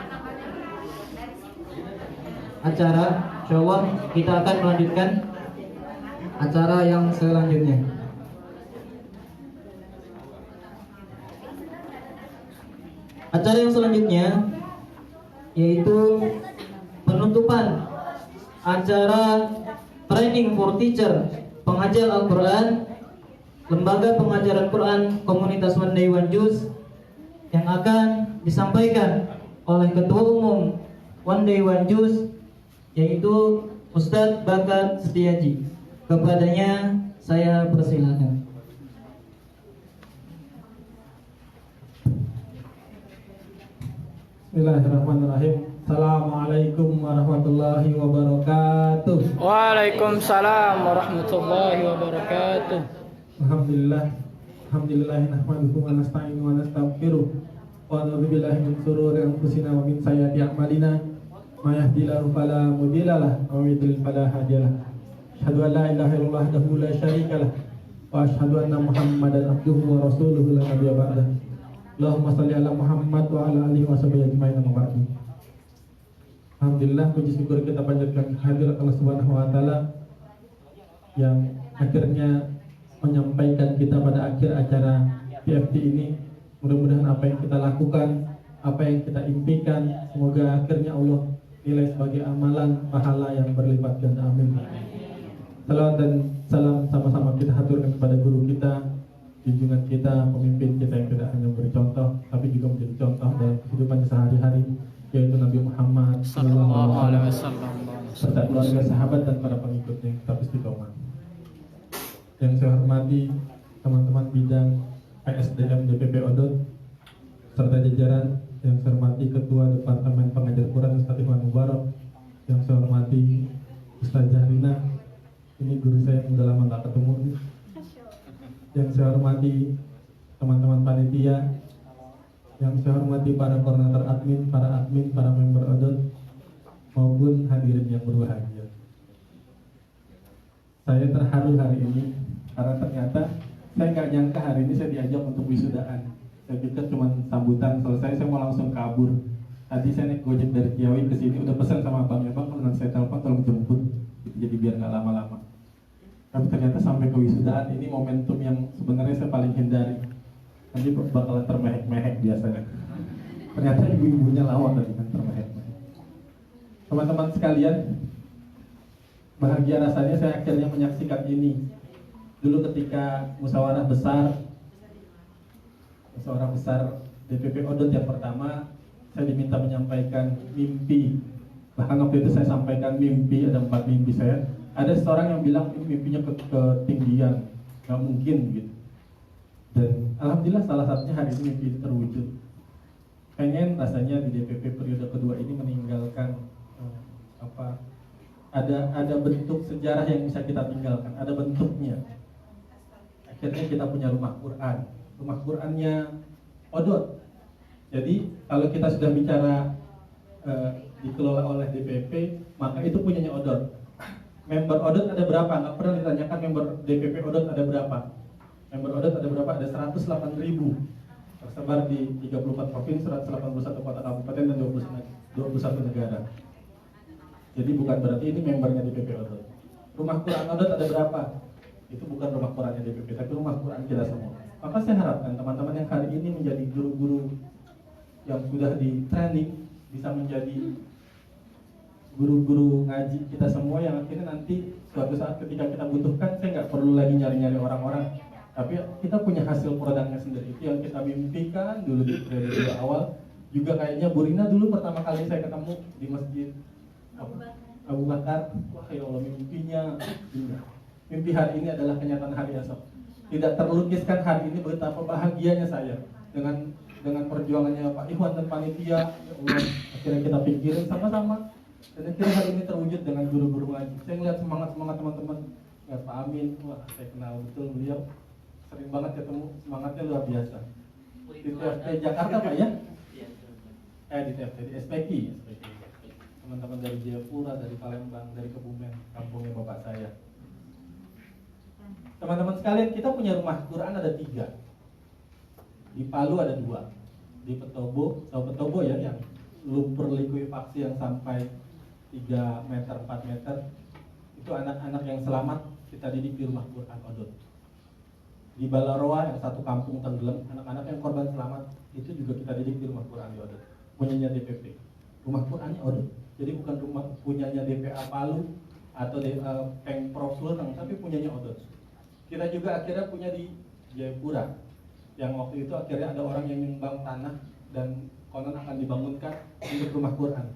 [SPEAKER 1] acara. Insyaallah kita akan melanjutkan acara yang selanjutnya. Acara yang selanjutnya yaitu penutupan acara training for teacher pengajar Al-Quran, lembaga pengajaran Quran komunitas One Day One Juz, yang akan disampaikan oleh Ketua Umum One Day One Juice, yaitu Ustadz Bakat Setiaji. Kepadanya saya persilakan.
[SPEAKER 4] Bismillahirrahmanirrahim. Assalamualaikum warahmatullahi wabarakatuh.
[SPEAKER 6] Waalaikumsalam warahmatullahi wabarakatuh.
[SPEAKER 4] Alhamdulillah nahmaduhu wa nasta'inu wa nastaghfiruh wa na'udzu billahi min shururi anfusina wa min sayyiati a'malina may yahdihillahu fala mudhillalah wa may yudlil fala hadiyalah. Asyhadu an la ilaha illallah wahdahu la syarikalah wa asyhadu anna Muhammadan abduhu wa rasuluhu la nabiyya ba'dah. Allahumma shalli ala Muhammad wa ala alihi wa sahbihi ajmain amma ba'du. Alhamdulillah, puji syukur kita panjatkan kehadirat Allah Subhanahu wa taala yang akhirnya menyampaikan kita pada akhir acara PFT ini. Mudah-mudahan apa yang kita lakukan, apa yang kita impikan, semoga akhirnya Allah nilai sebagai amalan pahala yang berlipat ganda. Amin. Salawat dan salam sama-sama kita haturkan kepada guru kita, junjungan kita, pemimpin kita yang tidak hanya memberi contoh, tapi juga menjadi contoh dalam kehidupan sehari-hari, yaitu Nabi Muhammad
[SPEAKER 6] Sallallahu alaihi wasallam.
[SPEAKER 4] serta keluarga, sahabat dan para pengikutnya yang tetap istiqomah. Yang saya hormati teman-teman bidang PSDM DPP Odot serta jajaran, yang saya hormati Ketua Departemen Pengajar Quran Ustaz Ikhwan Mubarak, yang saya hormati Ustaz Jahrina, ini guru saya yang udah lama gak ketemu nih. Yang saya hormati teman-teman panitia, yang saya hormati para koordinator admin, para member Odot, maupun hadirin yang berbahagia. Saya terharu hari ini karena ternyata saya nggak nyangka hari ini saya diajak untuk wisudaan. Saya pikir cuma sambutan selesai saya mau langsung kabur. Tadi saya naik Gojek dari Ciawi ke sini udah pesan sama abangnya, bang kalau nanti saya telepon tolong jemput, jadi biar nggak lama-lama. Tapi ternyata sampai ke wisudaan ini momentum yang sebenarnya saya paling hindari. Nanti bakalan termehek-mehek biasanya. Ternyata ibu-ibunya lawak tadi kan termehek-mehek. Teman-teman sekalian, bahagia rasanya saya akhirnya menyaksikan ini. Dulu ketika musyawarah besar DPP Odot yang pertama, saya diminta menyampaikan mimpi. Bahkan waktu itu saya sampaikan mimpi, ada 4 mimpi saya. Ada seorang yang bilang ini mimpinya ketinggian, nggak mungkin gitu. Dan alhamdulillah salah satunya hari ini mimpi itu terwujud. Pengen rasanya di DPP periode kedua ini meninggalkan ada bentuk sejarah yang bisa kita tinggalkan, ada bentuknya. Akhirnya kita punya rumah Qurannya Odot. Jadi kalau kita sudah bicara dikelola oleh DPP, maka itu punyanya Odot. Member Odot ada berapa? Nggak pernah ditanyakan member DPP Odot ada berapa. Member Odot ada berapa? Ada 108.000 tersebar di 34 provinsi, 181 kota kabupaten dan 21 negara. Jadi bukan berarti ini membernya DPP Odot. Rumah Quran Odot ada berapa? Itu bukan rumah Qurannya DPP, tapi rumah Quran kita semua. Maka saya harapkan teman-teman yang hari ini menjadi guru-guru yang sudah di training bisa menjadi guru-guru ngaji kita semua, yang akhirnya nanti suatu saat ketika kita butuhkan, saya nggak perlu lagi nyari-nyari orang-orang, tapi kita punya hasil produknya sendiri. Itu yang kita mimpikan dulu di periode awal. Juga kayaknya Bu Rina dulu pertama kali saya ketemu di masjid Abu Bakar, wah ya Allah, mimpinya mimpi hari ini adalah kenyataan hari esok. Tidak terlukiskan hari ini betapa bahagianya saya dengan perjuangannya Pak Ikhwan dan panitia. Ya Allah, akhirnya kita pikirin sama-sama, dan akhirnya hari ini terwujud dengan guru-guru ngaji. Saya ngeliat semangat teman-teman, ya Pak Amin, wah saya kenal betul beliau, sering banget ketemu, semangatnya luar biasa. Di TFT Jakarta Pak ya? Di TFT, di SPK. Teman-teman dari Jayapura, dari Palembang, dari Kebumen, kampungnya bapak saya. Teman-teman sekalian, kita punya rumah Quran ada 3. Di Palu ada 2. Di Petobo, tahu Petobo ya, yang lumpur likuifaksi yang sampai 3 meter, 4 meter. Itu anak-anak yang selamat kita didik di rumah Quran Odot. Di Balaroa yang satu kampung tenggelam, anak-anak yang korban selamat itu juga kita didik di rumah Quran di Odot. Punyanya DPP. Rumah Qurannya Odot. Jadi bukan rumah punyanya DPA Palu atau Pemprov Sulteng, tapi punyanya Odot. Kita juga akhirnya punya di Jayapura, yang waktu itu akhirnya ada orang yang nyumbang tanah
[SPEAKER 7] dan konon akan dibangunkan untuk rumah Quran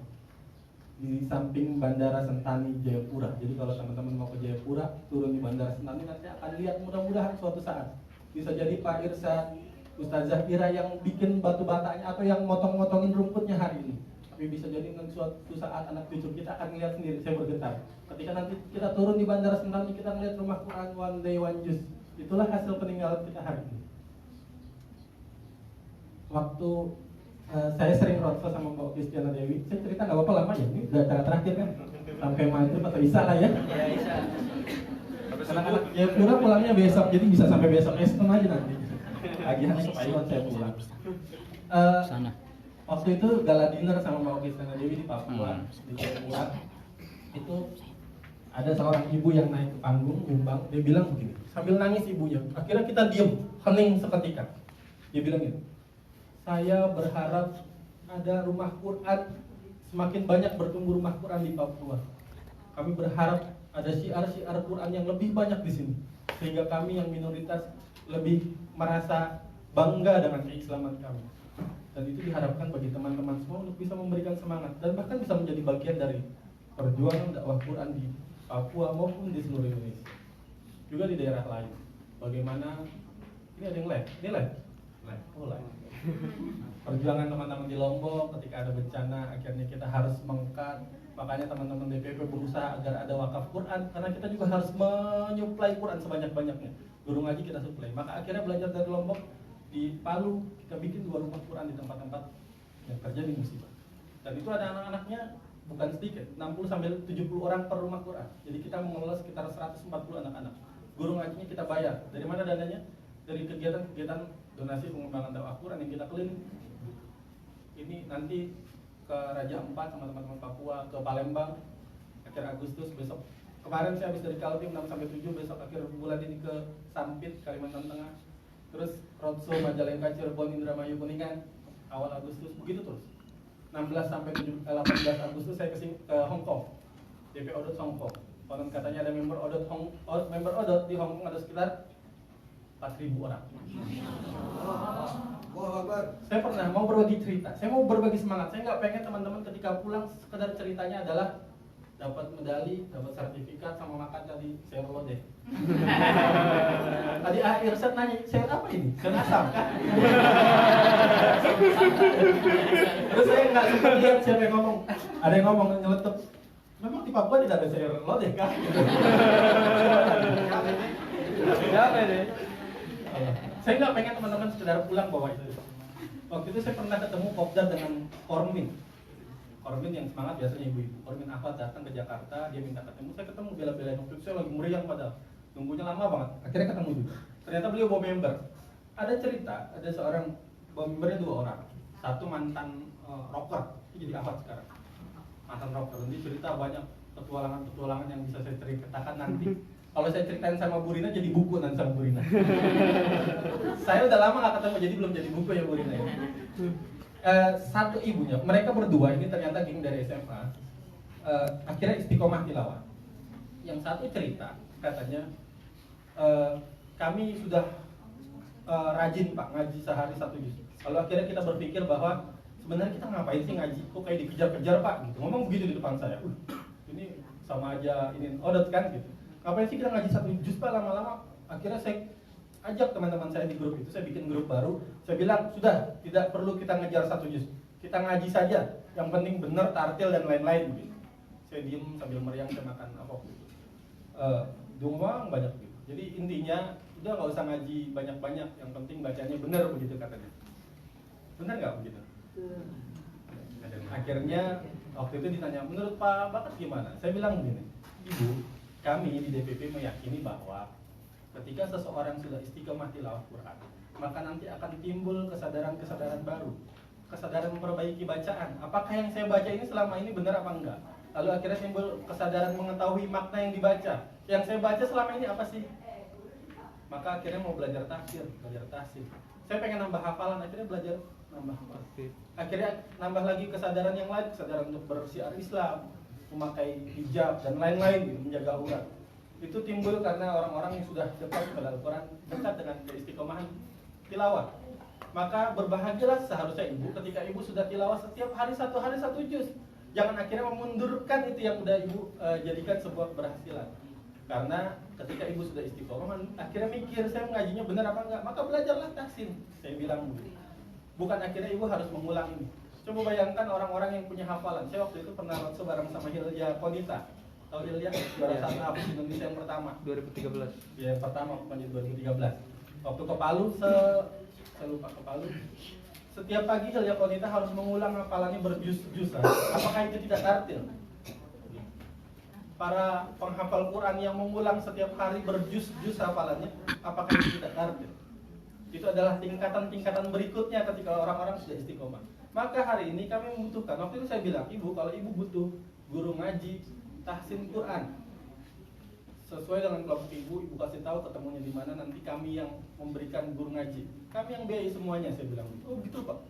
[SPEAKER 7] di samping Bandara Sentani Jayapura. Jadi kalau teman-teman mau ke Jayapura, turun di Bandara Sentani nanti akan lihat mudah-mudahan suatu saat bisa jadi Pak Irsyad, Ustazah Ira yang bikin batu batanya atau yang motong-motongin rumputnya hari ini. Tapi bisa jadi nanti suatu saat anak cucu kita akan lihat sendiri. Saya bergetar ketika nanti kita turun di Bandara Sentani, kita melihat rumah Quran one day one juice. Itulah hasil peninggalan kita hari ini. Waktu saya sering roadshow sama Mbak Kristiana Dewi, saya cerita nggak apa-apa lama ya, ini udah acara terakhir kan, sampai maghrib atau isya lah ya.
[SPEAKER 3] Ya bisa.
[SPEAKER 7] Anak-anak Jayapura pulangnya besok, jadi bisa sampai besok esok aja nanti. Agihan supaya saya pulang.
[SPEAKER 6] Sana.
[SPEAKER 7] Waktu itu gala dinner sama Mbak Kristiana Dewi di Papua, di Jayapura. Itu ada seorang ibu yang naik ke panggung, nyumbang, dia bilang begini, sambil nangis ibunya. Akhirnya kita diem, hening seketika. Dia bilang gini, saya berharap ada rumah Quran, semakin banyak bertumbuh rumah Quran di Papua. Kami berharap ada syiar-syiar Quran yang lebih banyak di sini, sehingga kami yang minoritas lebih merasa bangga dengan keislaman kami. Dan itu diharapkan bagi teman-teman semua untuk bisa memberikan semangat dan bahkan bisa menjadi bagian dari perjuangan dakwah Quran di Papua maupun di seluruh Indonesia. Juga di daerah lain. Bagaimana ini ada yang live? Ini live? Oh live. Perjuangan teman-teman di Lombok ketika ada bencana, akhirnya kita harus mengkat. Makanya teman-teman DPP berusaha agar ada wakaf Quran, karena kita juga harus menyuplai Quran sebanyak-banyaknya. Guru ngaji kita suplai. Maka akhirnya belajar dari Lombok, di Palu kita bikin 2 rumah Quran di tempat-tempat yang terjadi musibah. Dan itu ada anak-anaknya bukan sedikit, 60-70 orang per rumah Quran. Jadi kita mengelola sekitar 140 anak-anak. Guru ngajinya kita bayar. Dari mana dananya? Dari kegiatan-kegiatan donasi pengembangan dakwah Quran yang kita keliling. Ini nanti ke Raja Ampat sama teman-teman Papua, ke Palembang akhir Agustus besok. Kemarin saya habis dari Kaltim 6-7, besok akhir bulan ini ke Sampit, Kalimantan Tengah. Terus roadshow Majalengka, Cirebon, Indramayu, Kuningan awal Agustus, begitu terus. 16-18 Agustus saya ke Hong Kong, DP Odot Hong Kong. Konon katanya ada member Odot di Hong Kong ada sekitar 4.000 orang. Saya pernah mau berbagi cerita, saya mau berbagi semangat. Saya nggak pengen teman-teman ketika pulang sekedar ceritanya adalah dapat medali, dapat sertifikat sama makan tadi sayur lodeh. Tadi Irsyad nanya, sayur apa ini? Sayur asam kan? Terus saya nggak sempat lihat siapa yang ngomong. Ada yang ngomong nyeletuk, memang di Papua tidak ada sayur lodeh kan?
[SPEAKER 3] Siapa ini?
[SPEAKER 7] Saya nggak pengen teman-teman sekedar pulang bawa itu. Waktu itu saya pernah ketemu Kopdar dengan Kormin yang semangat biasanya ibu-ibu. Kormin Ahmad datang ke Jakarta, dia minta ketemu, saya ketemu bela-belain. Waktu itu saya lagi meriang padahal, nunggunya lama banget. Akhirnya ketemu juga. Ternyata beliau bawa member. Ada cerita, ada seorang bawa membernya 2 orang. Satu mantan rocker, jadi Ahmad sekarang. Mantan rocker, nanti cerita banyak petualangan yang bisa saya ceritakan nanti. Kalau saya ceritain sama Bu Rina jadi buku nanti sama Bu Rina. Saya udah lama gak ketemu, jadi belum jadi buku ya Bu Rina ya. Satu ibunya, mereka berdua ini ternyata geng dari SMA. Akhirnya istiqomah tilawah. Yang satu cerita, katanya kami sudah rajin Pak ngaji sehari 1 juz. Lalu akhirnya kita berpikir bahwa sebenarnya kita ngapain sih ngaji? Kok kayak dikejar-kejar Pak? Gitu. Ngomong begitu di depan saya. Ini sama aja ini Odot kan gitu. Ngapain sih kita ngaji 1 juz Pak lama-lama? Akhirnya saya ajak teman-teman saya di grup itu, saya bikin grup baru. Saya bilang, sudah, tidak perlu kita ngejar 1 juz. Kita ngaji saja, yang penting benar, tartil dan lain-lain gitu. Saya diem sambil meriang, saya makan apa gitu. Doang banyak gitu. Jadi intinya, udah nggak usah ngaji banyak-banyak, yang penting bacanya benar begitu katanya. Benar nggak begitu? Akhirnya waktu itu ditanya, menurut Pak Bakat gimana? Saya bilang begini, Ibu, kami di DPP meyakini bahwa ketika seseorang sudah istiqomah tilawah Quran, maka nanti akan timbul kesadaran-kesadaran baru, kesadaran memperbaiki bacaan. Apakah yang saya baca ini selama ini benar apa enggak? Lalu akhirnya timbul kesadaran mengetahui makna yang dibaca. Yang saya baca selama ini apa sih? Maka akhirnya mau belajar tafsir, belajar tahsin. Saya pengen nambah hafalan, akhirnya belajar nambah hafalan. Akhirnya nambah lagi kesadaran yang lain, kesadaran untuk bersyiar Islam, memakai hijab dan lain-lain gitu, menjaga aurat. Itu timbul karena orang-orang yang sudah dekat kepada Al-Quran, dekat dengan keistiqomahan tilawah. Maka berbahagialah seharusnya ibu ketika ibu sudah tilawah setiap hari satu juz. Jangan akhirnya memundurkan itu yang udah ibu jadikan sebuah keberhasilan. Karena ketika ibu sudah istiqomah, akhirnya mikir saya mengajinya benar apa enggak, maka belajarlah tahsin. Saya bilang bukan akhirnya ibu harus mengulang ini. Coba bayangkan orang-orang yang punya hafalan. Saya waktu itu pernah langsung bareng sama Hilya Konita. Tahu Hilya? Juara satu Hafiz Indonesia yang pertama.
[SPEAKER 6] 2013.
[SPEAKER 7] Ya, yang pertama bukan 2013. Waktu ke Palu, saya lupa ke Palu. Setiap pagi Hilya Konita harus mengulang hafalannya berjuz-juzan. Apakah itu tidak tartil? Para penghafal Quran yang mengulang setiap hari berjuz-juz hafalannya, apakah itu tidak tartil? Itu adalah tingkatan-tingkatan berikutnya ketika orang-orang sudah istiqomah. Maka hari ini kami membutuhkan, waktu itu saya bilang, ibu kalau ibu butuh guru ngaji tahsin Quran, sesuai dengan kelompok ibu kasih tahu ketemunya di mana, nanti kami yang memberikan guru ngaji, kami yang biayai semuanya. Saya bilang, oh gitu Pak,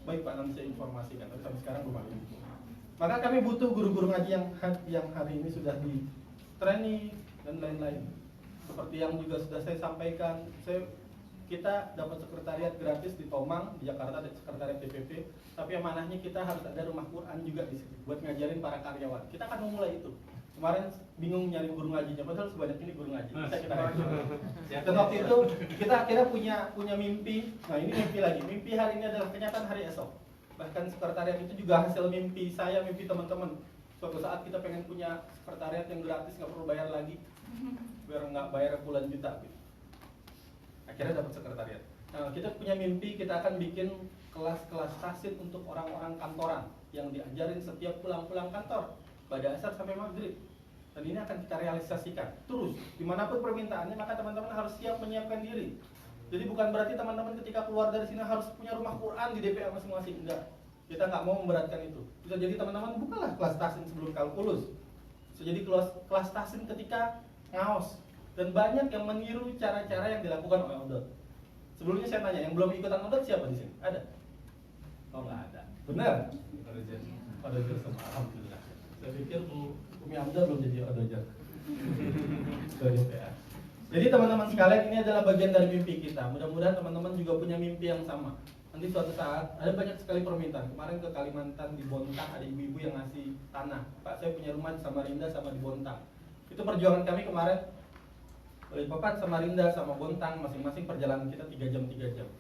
[SPEAKER 7] baik Pak, nanti saya informasikan. Tapi sampai sekarang belum ada. Maka kami butuh guru-guru ngaji yang hari ini sudah di training dan lain-lain. Seperti yang juga sudah saya sampaikan, kita dapat sekretariat gratis di Tomang, di Jakarta ada sekretariat DPP. Tapi amanahnya kita harus ada rumah Quran juga di sini buat ngajarin para karyawan. Kita akan memulai itu. Kemarin bingung nyari guru ngajinya, padahal sebanyak ini guru ngaji. Kita dan waktu itu kita akhirnya punya mimpi. Nah ini mimpi lagi. Mimpi hari ini adalah kenyataan hari esok. Bahkan sekretariat itu juga hasil mimpi saya, mimpi teman-teman. Suatu saat kita pengen punya sekretariat yang gratis, nggak perlu bayar lagi, biar nggak bayar puluhan juta. Gitu. Akhirnya dapat sekretariat. Nah, kita punya mimpi, kita akan bikin kelas-kelas tahsin untuk orang-orang kantoran yang diajarin setiap pulang-pulang kantor, pada asar sampai maghrib. Dan ini akan kita realisasikan terus, dimanapun permintaannya, maka teman-teman harus siap menyiapkan diri. Jadi bukan berarti teman-teman ketika keluar dari sini harus punya rumah Quran di DPA masing-masing, enggak. Kita nggak mau memberatkan itu. Bisa jadi teman-teman bukalah kelas tahsin sebelum kalkulus. Bisa jadi kelas tahsin ketika ngaos. Dan banyak yang meniru cara-cara yang dilakukan oleh Odot. Sebelumnya saya tanya, yang belum ikutan Odot siapa di sini? Ada? Oh nggak ada. Benar? Odojer semua. Alhamdulillah. Saya pikir Bu Umi Hamzah belum jadi Odojer. Jadi teman-teman sekalian, ini adalah bagian dari mimpi kita. Mudah-mudahan teman-teman juga punya mimpi yang sama. Nanti suatu saat ada banyak sekali permintaan. Kemarin ke Kalimantan di Bontang ada ibu-ibu yang ngasih tanah. Pak, saya punya rumah di Samarinda sama di Bontang. Itu perjuangan kami kemarin. Balikpapan, Samarinda sama Bontang, masing-masing perjalanan kita 3 jam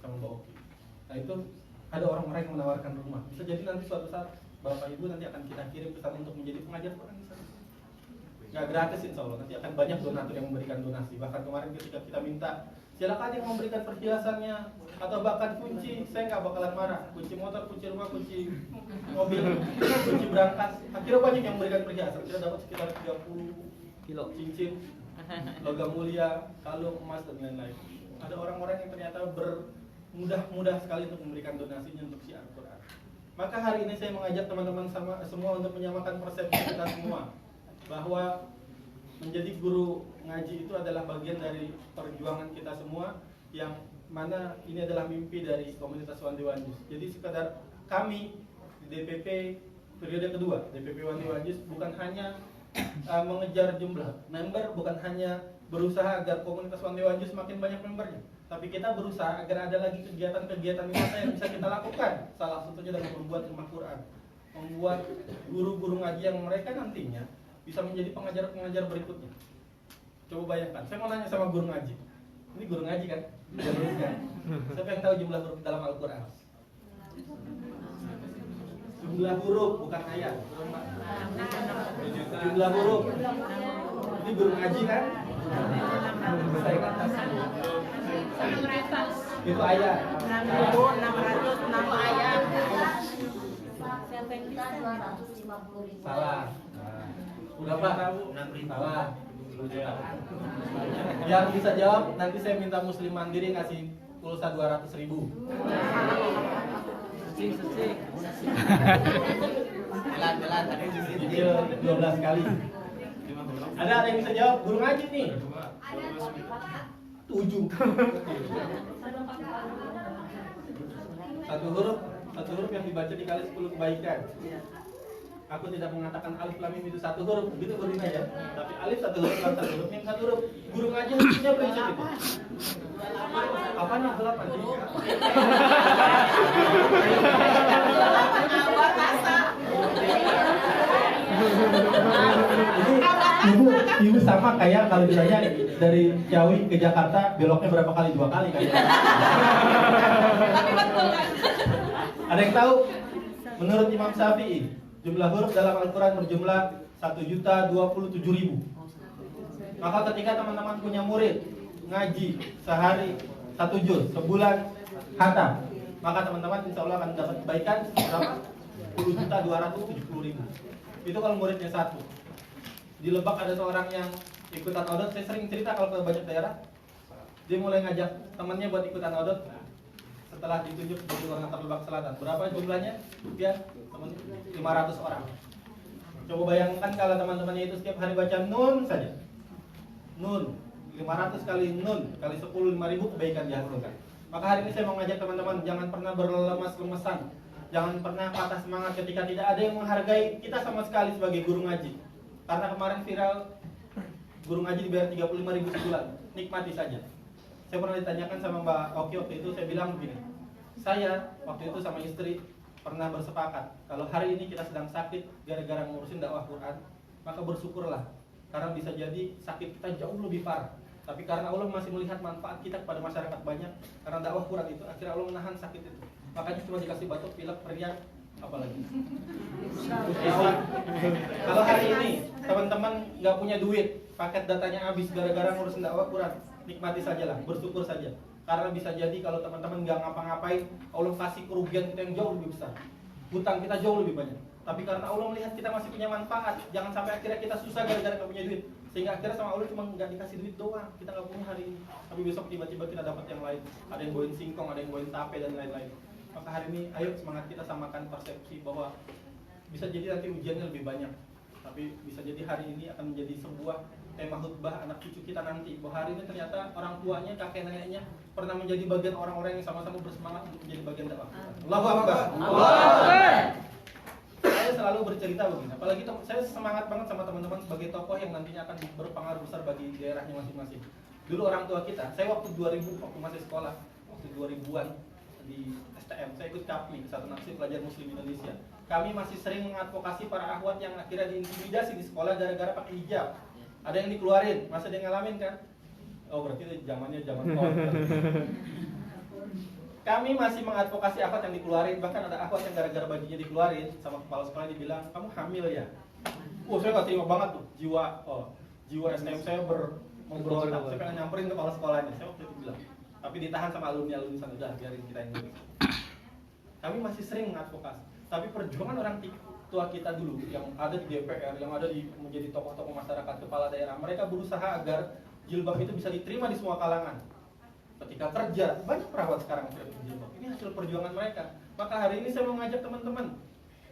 [SPEAKER 7] sama Mbak Oki. Nah itu ada orang-orang yang menawarkan rumah. Bisa jadi nanti suatu saat Bapak Ibu nanti akan kita kirim ke sana untuk menjadi pengajar Quran di sana. Nggak gratis insya Allah, nanti akan banyak donatur yang memberikan donasi. Bahkan kemarin ketika kita minta, silakan yang memberikan perhiasannya atau bahkan kunci, saya nggak bakalan marah. Kunci motor, kunci rumah, kunci mobil, kunci berangkas. Akhirnya banyak yang memberikan perhiasan. Kita dapat sekitar 30 kilo cincin, logam mulia, kalung emas dan lain-lain. Ada orang-orang yang ternyata bermudah sekali untuk memberikan donasinya untuk syiar Quran. Maka hari ini saya mengajak teman-teman semua untuk menyamakan persepsi kita semua, bahwa menjadi guru ngaji itu adalah bagian dari perjuangan kita semua, yang mana ini adalah mimpi dari komunitas Wandi Wanjus. Jadi sekedar kami di DPP periode kedua, DPP Wandi Wanjus bukan hanya mengejar jumlah member, bukan hanya berusaha agar komunitas Wandi Wanjus makin banyak membernya, tapi kita berusaha agar ada lagi kegiatan-kegiatan nyata yang bisa kita lakukan. Salah satunya dengan membuat rumah Quran, membuat guru-guru ngaji yang mereka nantinya bisa menjadi pengajar-pengajar berikutnya. Coba bayangkan, saya mau nanya sama guru ngaji. Ini guru ngaji kan? Siapa yang tahu jumlah huruf dalam Al-Quran? Jumlah huruf, bukan ayat. Jumlah huruf. Ini guru ngaji kan? Saya kata itu ayat.
[SPEAKER 8] 606 ayat.
[SPEAKER 7] Salah. Berapa? Salah. Yang bisa jawab nanti saya minta Muslim Mandiri ngasih pulsa 200.000. Jalan tadi cicil 12 kali. Ada yang bisa jawab? Guru ngaji nih. 7. Satu huruf yang dibaca dikali 10 kebaikan. Aku tidak mengatakan alif lam mim itu satu huruf, begitu gurunya ya. Tapi alif satu huruf, lam satu huruf, mim satu huruf. Guru ngaji harusnya prinsip itu. Apa nih gelap aja? Ibu sama kayak kalau ditanya dari Ciawi ke Jakarta beloknya berapa kali? 2 kali kayaknya. Ada yang tahu? Menurut Imam Syafi'i, jumlah huruf dalam Al-Quran berjumlah 1.027.000. Maka ketika teman-teman punya murid ngaji sehari 1 juz, sebulan khatam, maka teman-teman insya Allah akan dapat kebaikan berapa? 10.270.000. Itu kalau muridnya 1. Di Lebak ada seorang yang ikutan odot. Saya sering cerita kalau ke banyak daerah. Dia mulai ngajak temannya buat ikutan odot. Setelah ditunjuk di Gubernur Lebak Selatan, berapa jumlahnya? Ya, 500 orang. Coba bayangkan kalau teman-temannya itu setiap hari baca nun saja. Nun, 500 kali nun kali 10, 5.000 kebaikan dihasilkan. Maka hari ini saya mau ngajak teman-teman, jangan pernah berlemas-lemesan. Jangan pernah patah semangat ketika tidak ada yang menghargai kita sama sekali sebagai guru ngaji. Karena kemarin viral guru ngaji dibayar 35.000 sebulan. Nikmati saja. Saya pernah ditanyakan sama Mbak Oki waktu itu, saya bilang begini. Saya waktu itu sama istri pernah bersepakat, kalau hari ini kita sedang sakit gara-gara ngurusin dakwah Quran, maka bersyukurlah. Karena bisa jadi sakit kita jauh lebih parah. Tapi karena Allah masih melihat manfaat kita kepada masyarakat banyak, karena dakwah Quran itu, akhirnya Allah menahan sakit itu. Makanya cuma dikasih batuk, pilek, periak, apalagi. Kalau hari ini teman-teman nggak punya duit, paket datanya habis gara-gara ngurusin dakwah Quran, nikmati sajalah, bersyukur saja. Karena bisa jadi kalau teman-teman nggak ngapa-ngapain, Allah kasih kerugian kita yang jauh lebih besar, hutang kita jauh lebih banyak. Tapi karena Allah melihat kita masih punya manfaat, jangan sampai akhirnya kita susah gara-gara nggak punya duit, sehingga akhirnya sama Allah cuma nggak dikasih duit doang, kita nggak punya hari ini, tapi besok tiba-tiba kita dapat yang lain. Ada yang bawain singkong, ada yang bawain tape dan lain-lain. Maka hari ini ayo semangat kita samakan persepsi bahwa bisa jadi nanti ujiannya lebih banyak, tapi bisa jadi hari ini akan menjadi sebuah tema khutbah anak cucu kita nanti, bahwa hari ini ternyata orang tuanya, kakek neneknya pernah menjadi bagian orang-orang yang sama-sama bersemangat untuk menjadi bagian dakwah. Allahu Akbar. Saya selalu bercerita begini, apalagi saya semangat banget sama teman-teman sebagai tokoh yang nantinya akan berpengaruh besar bagi daerahnya masing-masing. Dulu orang tua kita, saya waktu 2000 waktu masih sekolah, waktu 2000-an di STM, saya ikut KAPMI, Kesatuan Aksi Pelajar Muslim Indonesia. Kami masih sering mengadvokasi para akhwat yang akhirnya diintimidasi di sekolah gara-gara pakai hijab. Ada yang dikeluarin, masa dia ngalamin kan? Oh berarti itu zamannya zaman korban. Kami masih mengadvokasi akhwat yang dikeluarin, bahkan ada akhwat yang gara-gara bajunya dikeluarin sama kepala sekolah dibilang, kamu hamil ya? Saya nggak terima banget tuh, jiwa STM saya memberontak. Saya pengen nyamperin kepala sekolahnya, saya waktu itu bilang. Tapi ditahan sama alumni sana, udah biarin kita yang ngurus. Kami masih sering mengadvokasi, tapi perjuangan orang tua kita dulu yang ada di DPR, yang ada di menjadi tokoh-tokoh masyarakat, kepala daerah, mereka berusaha agar jilbab itu bisa diterima di semua kalangan. Ketika kerja, banyak perawat sekarang yang pakai jilbab. Ini hasil perjuangan mereka. Maka hari ini saya mau ngajak teman-teman.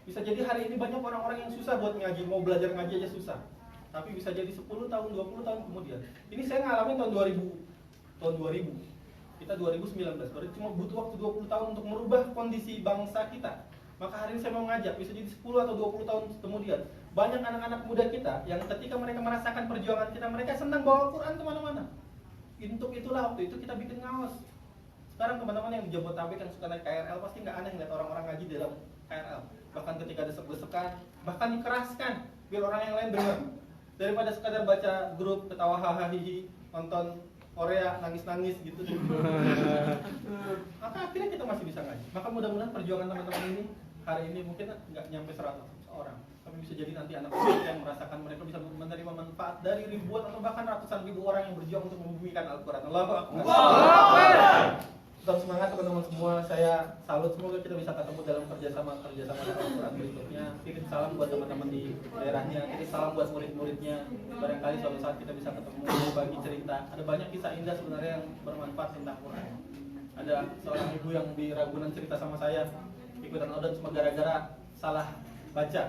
[SPEAKER 7] Bisa jadi hari ini banyak orang-orang yang susah buat ngaji, mau belajar ngaji aja susah. Tapi bisa jadi 10 tahun, 20 tahun kemudian. Ini saya ngalamin tahun 2000. Kita 2019, berarti cuma butuh waktu 20 tahun untuk merubah kondisi bangsa kita. Maka hari ini saya mau ngajak, bisa jadi 10 atau 20 tahun kemudian, banyak anak-anak muda kita yang ketika mereka merasakan perjuangan kita, mereka senang bawa Quran kemana-mana. Untuk itulah waktu itu kita bikin ngaos. Sekarang teman-teman yang di Jabodetabek yang suka naik KRL pasti nggak aneh ngeliat orang-orang ngaji di dalam KRL. Bahkan ketika desek-desekan, bahkan dikeraskan biar orang yang lain dengar. Daripada sekadar baca grup ketawa hahaha nonton Korea nangis-nangis gitu. Maka akhirnya kita masih bisa ngaji. Maka mudah-mudahan perjuangan teman-teman ini hari ini mungkin nggak nyampe 100 orang, tapi bisa jadi nanti anak yang merasakan mereka bisa menerima manfaat dari ribuan atau bahkan ratusan ribu orang yang berjuang untuk membumikan Al-Quran. Allahu Akbar. Tetap semangat teman-teman semua. Saya salut, semoga kita bisa ketemu dalam kerjasama Al-Quran berikutnya. Kirim salam buat teman-teman di daerahnya, kirim salam buat murid-muridnya. Barangkali suatu saat kita bisa ketemu, berbagi cerita. Ada banyak kisah indah sebenarnya yang bermanfaat tentang Quran. Ada seorang ibu yang di Ragunan cerita sama saya, ikutan odot cuma gara-gara salah baca.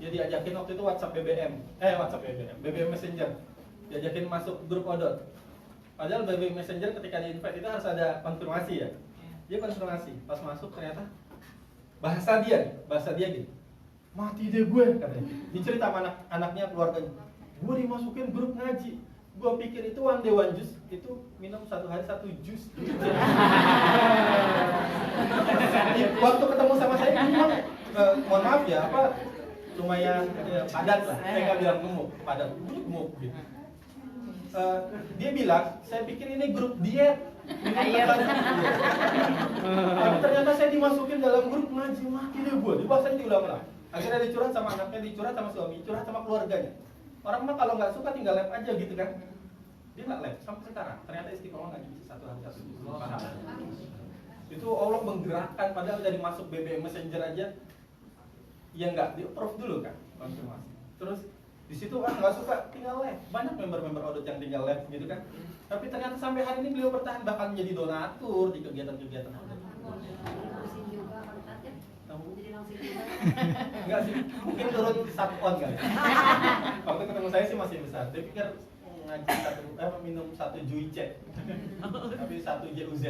[SPEAKER 7] Dia diajakin waktu itu BBM Messenger. Diajakin masuk grup odot. Padahal BBM Messenger ketika di-invite itu harus ada konfirmasi ya. Dia konfirmasi, pas masuk ternyata bahasa dia gitu. mati deh gue katanya. Dicerita sama anak-anaknya, keluarganya, gue dimasukin grup ngaji. Gue pikir itu one day one juice, itu minum 1 hari 1 jus. Waktu ketemu sama saya memang mohon maaf ya, lumayan padat lah. Saya nggak bilang gemuk, padat, gemuk gitu. Dia bilang, saya pikir ini grup diet. Tapi ternyata saya dimasukin dalam grup ngaji, mati deh gue. Dibahasnya diulang-ulang. Akhirnya dicurhat sama anaknya, dicurhat sama suami, curhat sama keluarganya. Orang mah kalau nggak suka tinggal lab aja gitu kan. Dia nggak lab sampai sekarang. Ternyata istiqomah ngaji 1 hari 1 juz. Itu Allah menggerakkan, padahal dari masuk BBM Messenger aja ya nggak di approve dulu kan konfirmasi. Terus di situ nggak suka tinggal lab. Banyak member-member Odot yang tinggal lab gitu kan. Tapi ternyata sampai hari ini beliau bertahan, bahkan menjadi donatur di kegiatan-kegiatan Odot. Enggak sih, mungkin turun 1 on kali. Waktu ketemu saya sih masih besar. Dia pikir ngaji minum 1 juice, tapi 1 JUZ.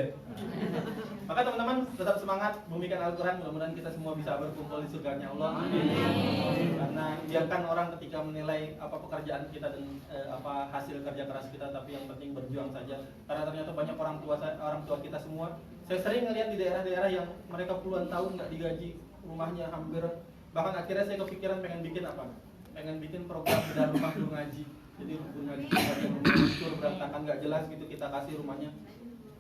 [SPEAKER 7] Maka teman-teman tetap semangat membimbingkan Al-Quran. Mudah-mudahan kita semua bisa berkumpul di surganya Allah. Karena biarkan orang ketika menilai apa pekerjaan kita dan apa hasil kerja keras kita, tapi yang penting berjuang saja. Karena ternyata banyak orang tua kita semua. Saya sering ngeliat di daerah-daerah yang mereka puluhan tahun nggak digaji, rumahnya hampir, bahkan akhirnya saya kepikiran pengen bikin apa? Pengen bikin program bedah rumah guru ngaji. Jadi guru ngaji yang hancur berantakan nggak jelas gitu, kita kasih rumahnya,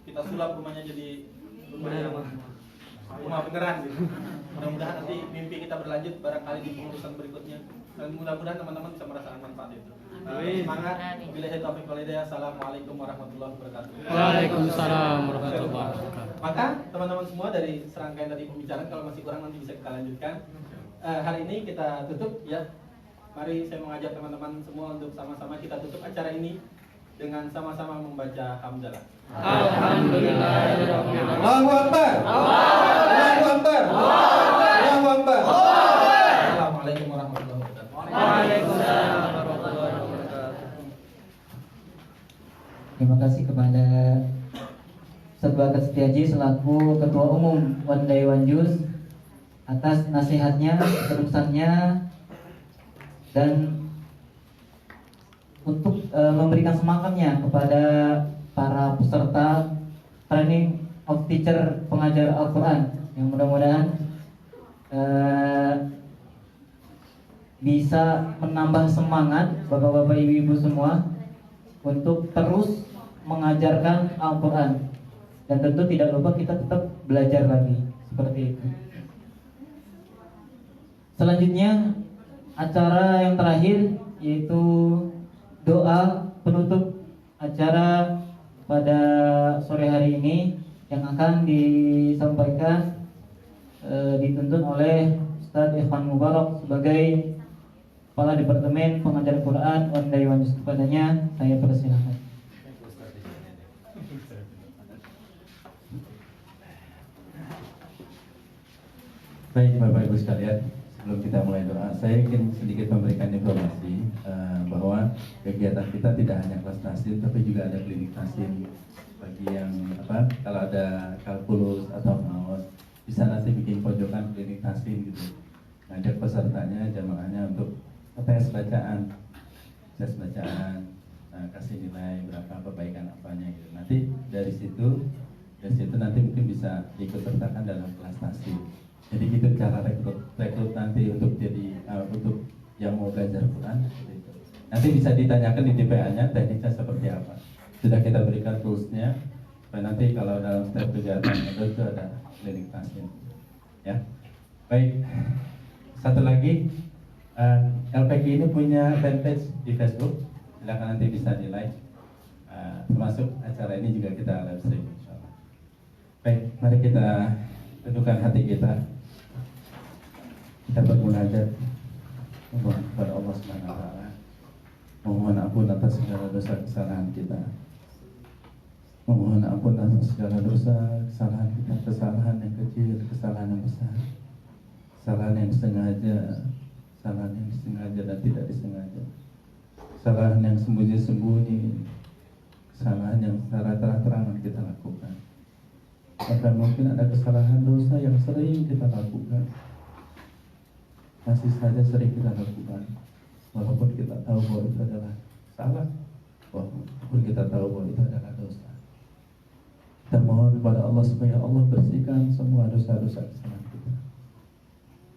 [SPEAKER 7] kita sulap rumahnya jadi rumah beneran gitu. Mudah-mudahan nanti mimpi kita berlanjut barangkali di pengurusan berikutnya, dan mudah-mudahan teman-teman bisa merasakan manfaat itu. Semangat. Billahi taufiq wal hidayah. Assalamualaikum warahmatullahi wabarakatuh.
[SPEAKER 6] Waalaikumsalam warahmatullahi wabarakatuh.
[SPEAKER 7] Maka teman-teman semua dari serangkaian tadi pembicaraan, kalau masih kurang nanti bisa kita lanjutkan. Hari ini kita tutup ya. Mari saya mengajak teman-teman semua untuk sama-sama kita tutup acara ini dengan sama-sama membaca hamdalah.
[SPEAKER 6] Alhamdulillahirabbil alamin.
[SPEAKER 4] Allahu Akbar. Allahu Akbar. Allahu Akbar.
[SPEAKER 7] Assalamualaikum warahmatullahi wabarakatuh.
[SPEAKER 6] Waalaikumsalam warahmatullahi wabarakatuh.
[SPEAKER 1] Terima kasih kepada Ustaz Bakat Setiaji selaku Ketua Umum One Day One Juice atas nasihatnya, terusannya, dan untuk memberikan semangatnya kepada para peserta training of teacher pengajar Al-Quran yang mudah-mudahan bisa menambah semangat bapak-bapak ibu-ibu semua untuk terus mengajarkan Al-Quran, dan tentu tidak lupa kita tetap belajar lagi seperti itu. Selanjutnya acara yang terakhir yaitu doa penutup acara pada sore hari ini yang akan disampaikan dituntun oleh Ustadz Ikhwan Mubarak sebagai Kepala Departemen Pengajaran Quran One Day One Juice. Kepadanya saya persilahkan.
[SPEAKER 4] Baik Bapak Ibu sekalian, sebelum kita mulai doa, saya ingin sedikit memberikan informasi bahwa kegiatan kita tidak hanya kelas taslim, tapi juga ada klinik taslim. Bagi yang kalau ada kalkulus atau maos, bisa nanti bikin pojokan klinik taslim gitu. Ngajak pesertanya, jamaahnya untuk tes bacaan, kasih nilai berapa, perbaikan apanya gitu. Nanti dari situ nanti mungkin bisa ikut sertakan dalam kelas taslim. Jadi gitu cara rekrut nanti untuk jadi untuk yang mau belajar Quran gitu. Nanti bisa ditanyakan di DPA-nya tekniknya seperti apa. Sudah kita berikan toolsnya. Nanti kalau dalam step kegiatan itu ada klinik taslim. Ya, baik. Satu lagi, LPG ini punya fanpage di Facebook. Silakan nanti bisa di like. Termasuk acara ini juga kita live stream. Insyaallah. Baik, mari kita tundukkan hati kita. Kita bermunajat memohon kepada Allah Subhanahu wa taala. Memohon ampun atas segala dosa kesalahan kita. Memohon ampun atas segala dosa kesalahan kita, kesalahan yang kecil, kesalahan yang besar. Kesalahan yang disengaja, kesalahan yang disengaja dan tidak disengaja. Kesalahan yang sembunyi-sembunyi, kesalahan yang secara terang-terangan kita lakukan. Bahkan mungkin ada kesalahan dosa yang sering kita lakukan masih saja sering kita lakukan, walaupun kita tahu bahwa itu adalah salah, walaupun kita tahu bahwa itu adalah dosa. Kita mohon kepada Allah supaya Allah bersihkan semua dosa-dosa kesalahan kita.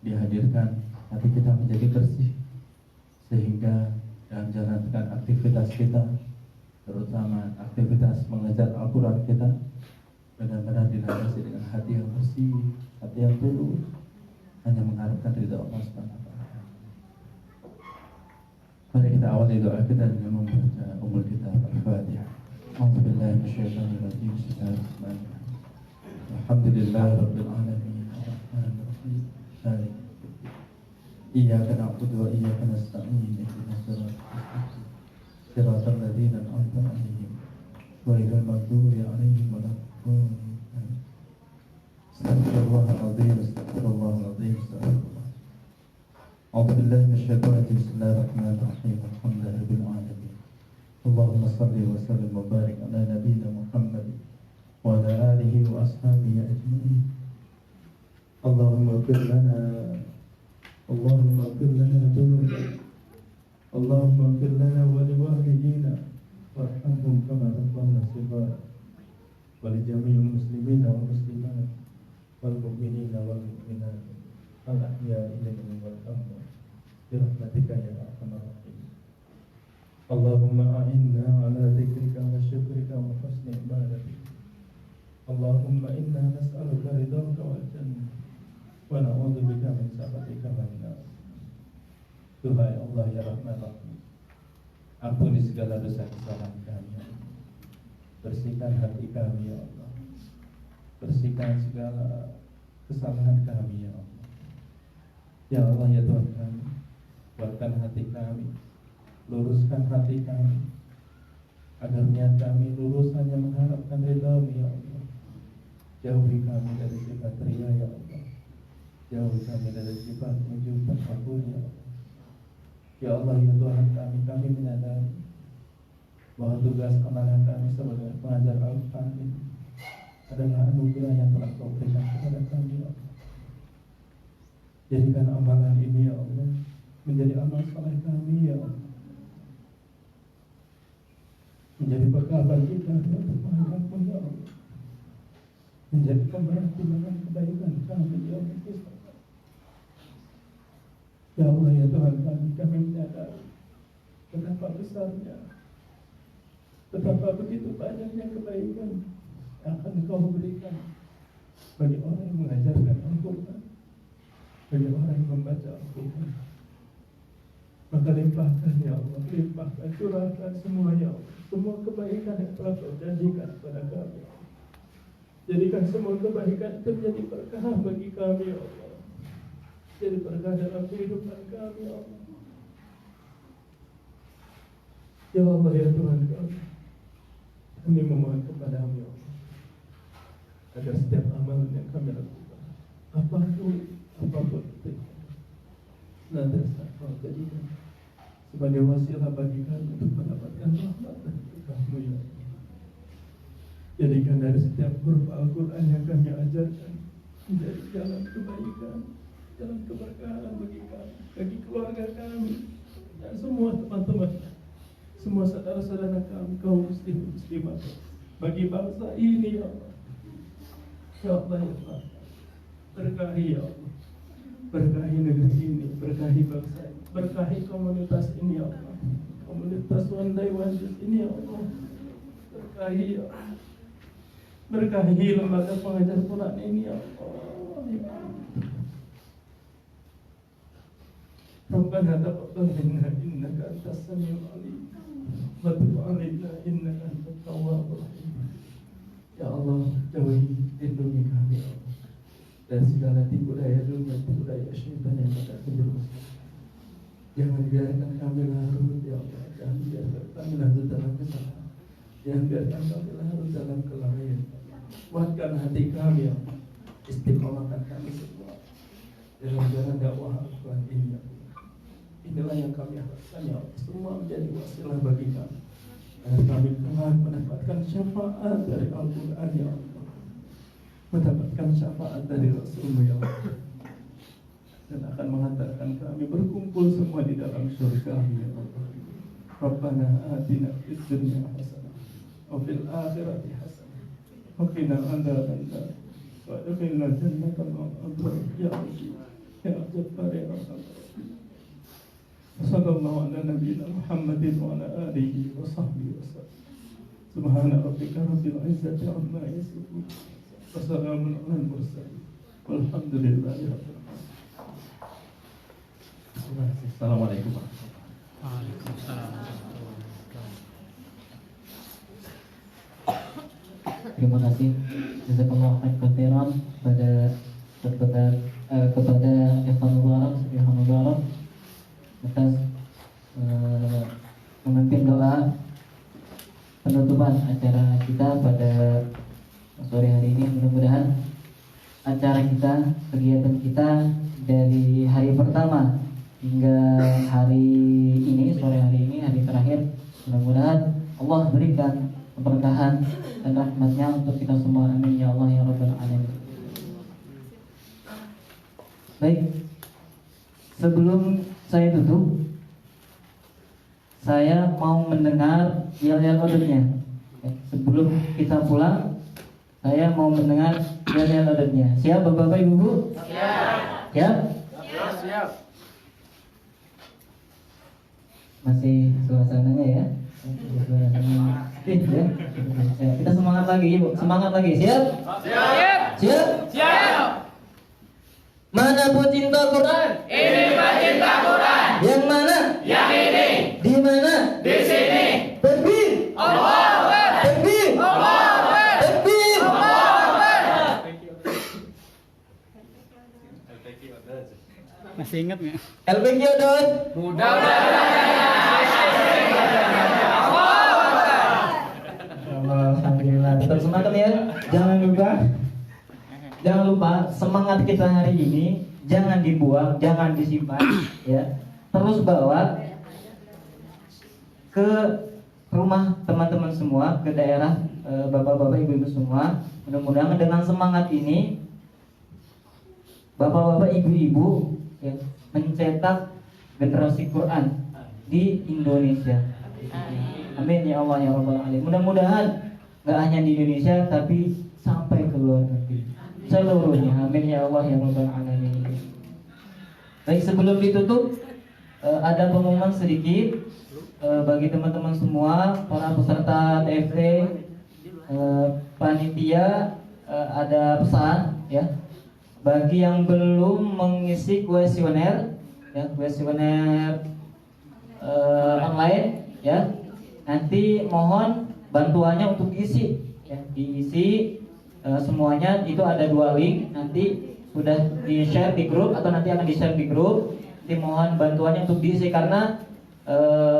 [SPEAKER 4] Dihadirkan hati kita menjadi bersih, sehingga dalam menjalankan aktivitas kita, terutama aktivitas mengajar Al-Quran kita, benar-benar dilandasi dengan hati yang bersih, hati yang tulus, hanya mengharapkan ridha Allah SWT. Mari kita awali doa kita dengan membaca Ummul Kitab Al-Fatihah. A'udzubillahi minasyaitonirrajim. Bismillahirrahmanirrahim. Alhamdulillahirabbil alamin. Arrahmanir rahim. Maliki yaumiddin. Iyyaka na'budu wa iyyaka nasta'in. Ihdinas siratal ladzina an'amta 'alaihim ghairil maghdubi 'alaihim waladdallin. Astaghfirullahaladzim. Astaghfirullahaladzim. Astaghfirullah. A'udzu billahi minasyaitonir rajim. Bismillahirrahmanirrahim. Alhamdulillahi rabbil alamin. Allahumma shalli wa sallim wa barik ala nabiyyina Muhammad wa ala alihi wa ashabihi ajma'in. Allahumma ighfir lana dhunubana. Allahumma ighfir lana wa liwalidina warhamhum kama rabbawna shighara. Wa li jami'il muslimina wal muslimat wal mu'minina wal mu'minat al ahya'i minhum wal amwat bi rahmatika ya arhamar rahimin. Allahumma a'inna ala dzikrika wa syukrika wa husni ibadatik. Allahumma inna nas'aluka ridhaka wal jannah wa na'udzubika min sakhatika wan nar. Tuhai Allah ya Rahman Rahim, ampuni segala dosa kesalahan kami, bersihkan hati kami ya Allah, bersihkan segala kesalahan kami ya Allah. Ya Allah ya Tuhan kami, kuatkan hati kami, luruskan hati kami, agar niat kami lurus hanya mengharapkan ridha-Mu ya Allah. Jauhi kami dari sifat riya ya Allah, jauhi kami dari sifat ujub takabur ya Allah. Ya Allah ya Tuhan kami menyadari bahwa tugas amanah kami sebagai pengajar Al-Quran ini adalah anugerah yang telah Kau berikan kepada kami ya Allah. Jadikan amalan ini ya Allah menjadi amal saleh kami ya Allah, menjadi bekal bagi kita untuk menghadap-Mu ya Allah, menjadi pemberat-timbangan kebaikan kami ya Allah. Ya Allah ya Tuhan kami menyadari betapa besarnya, betapa begitu banyaknya kebaikan yang akan Kau berikan bagi orang yang mengajarkan Al-Quran, bagi orang yang membaca Al-Quran. Maka limpahkan ya Allah, limpahkan, curahkan semua ya Allah, semua kebaikan yang telah Kau janjikan kepada kami. Jadikan semua kebaikan itu menjadi berkah bagi kami ya Allah, jadi berkah dalam kehidupan kami ya Allah. Ya Allah ya Tuhan kami memohon kepada-Mu ya Allah, agar setiap amalan yang kami lakukan, apapun itu, senantiasa Kau jadikan sebagai wasilah bagi kami untuk mendapatkan rahmat dan berkah-Mu ya Allah. Jadikan dari setiap huruf Al-Quran yang kami ajarkan menjadi jalan kebaikan, jalan keberkahan bagi kami, bagi keluarga kami, dan semua teman-teman, semua saudara-saudara kami, kaum muslim muslimat, bagi bangsa ini ya Allah. Ya Allah ya Allah, berkahi ya Allah, berkahi negeri ini, berkahi bangsa ini, berkahi komunitas ini ya Allah, komunitas Wandai Wanjut ini ya Allah, berkahi ya Allah, berkahi lembaga pengajar Quran ini ya Allah ya Allah. Rabbana taqabbal minna innaka antas samiul alim wa tub 'alaina innaka antat tawwabur rahim. Ya Allah, jauhi, lindungi kami ya Allah dari segala tipu daya dunia, tipu daya syaitan yang akan menjerumuskan. Jangan biarkan kami larut ya Allah, jangan biarkan kami larut dalam kesalahan, jangan biarkan kami larut dalam kelalaian. Kuatkan hati kami ya Allah, istiqomahkan kami semua dalam jalan dakwah Al-Quran ini ya Allah. Inilah yang kami harapkan ya Allah, semua menjadi wasilah bagi kami, agar kami kelak mendapatkan syafaat dari Al-Quran ya Allah, mendapatkan syafaat dari Rasul ya Allah. dan akan menghantarkan kami berkumpul semua di dalam surga. Ya Allah. Rabbana atina fid dunya hasanah wa fil akhirati hasanah wa qina adzabannar wa adkhilna jannata ma'al abrar ya Rabbi ya Jabbar ya Rahman. Sallallahu ala nabiyyina Muhammadin wa ala alihi wa sahbihi wasallam. Subhana rabbika rabbil izzati amma yasifun wa salamun alal mursalin walhamdulillahi rabbil alamin. Assalamualaikum warahmatullahi wabarakatuh.
[SPEAKER 6] Waalaikumsalam.
[SPEAKER 1] Terima kasih jazakallahu khairan kepada Ikhwan Mubarak atas memimpin doa penutupan acara kita pada sore hari ini. Mudah-mudahan acara kita, kegiatan kita dari hari pertama hingga hari ini, sore hari ini, hari terakhir, mudah-mudahan Allah berikan keberkahan dan rahmatnya untuk kita semua. Amin ya Allah ya Rabbal Alamin. Baik, sebelum saya tutup, saya mau mendengar yel-yel odotnya. Sebelum kita pulang, saya mau mendengar yel-yel odotnya. Siap Bapak-Bapak Ibu? Siap. Siap?
[SPEAKER 3] Siap.
[SPEAKER 1] Masih suasananya ya? Ya. Kita semangat lagi, Ibu. Semangat lagi. Siap?
[SPEAKER 3] Siap.
[SPEAKER 1] Siap?
[SPEAKER 3] Siap.
[SPEAKER 1] Mana pecinta Quran?
[SPEAKER 3] Ini pecinta Quran.
[SPEAKER 1] Yang mana?
[SPEAKER 3] Yang ini.
[SPEAKER 1] Di mana?
[SPEAKER 3] Di sini.
[SPEAKER 1] Takbir!
[SPEAKER 3] Allahu Akbar.
[SPEAKER 1] Takbir!
[SPEAKER 3] Allahu Akbar.
[SPEAKER 1] Takbir!
[SPEAKER 3] Allahu Akbar.
[SPEAKER 6] Masih ingat nggak?
[SPEAKER 1] LPG Odot. Alhamdulillah. Tetap semangat ya. Jangan lupa semangat kita hari ini jangan dibuang, jangan disimpan ya. Terus bawa ke rumah teman-teman semua, ke daerah bapak-bapak, ibu-ibu semua. Mudah-mudahan dengan semangat ini bapak-bapak, ibu-ibu ya, mencetak generasi Quran di Indonesia. Amin ya Allah ya Rabbal Alamin. Mudah-mudahan nggak hanya di Indonesia tapi sampai ke luar negeri seluruhnya. Amin ya Allah ya Rabbal Alamin. Baik, sebelum ditutup ada pengumuman sedikit bagi teman-teman semua, para peserta TFT, panitia, ada pesan ya. Bagi yang belum mengisi kuesioner ya, kuesioner online ya, nanti mohon bantuannya untuk diisi ya, diisi semuanya. Itu ada 2 link, nanti sudah di-share di grup atau nanti akan di-share di grup. Nanti mohon bantuannya untuk diisi karena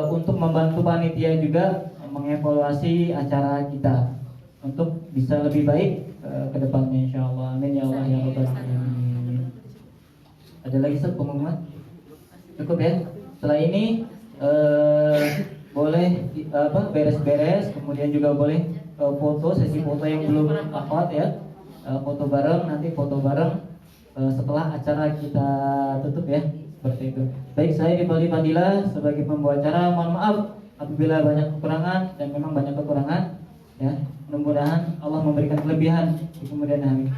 [SPEAKER 1] untuk membantu panitia juga mengevaluasi acara kita untuk bisa lebih baik ke depannya insyaallah. Amin ya Allah ya Rabbal Alamin. Ada lagi Ustaz pengumuman? Cukup ya. Setelah ini boleh beres-beres, kemudian juga boleh foto, sesi foto yang belum upload ya, foto bareng, nanti foto bareng setelah acara kita tutup ya, seperti itu. Baik, saya Rifaldi Fadila sebagai pembawa acara, mohon maaf apabila banyak kekurangan, dan memang banyak kekurangan ya. Mudah-mudahan Allah memberikan kelebihan di kemudian hari.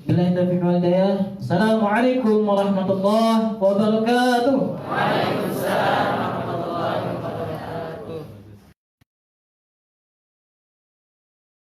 [SPEAKER 1] Billahi taufiq wal hidayah. Assalamualaikum warahmatullahi wabarakatuh.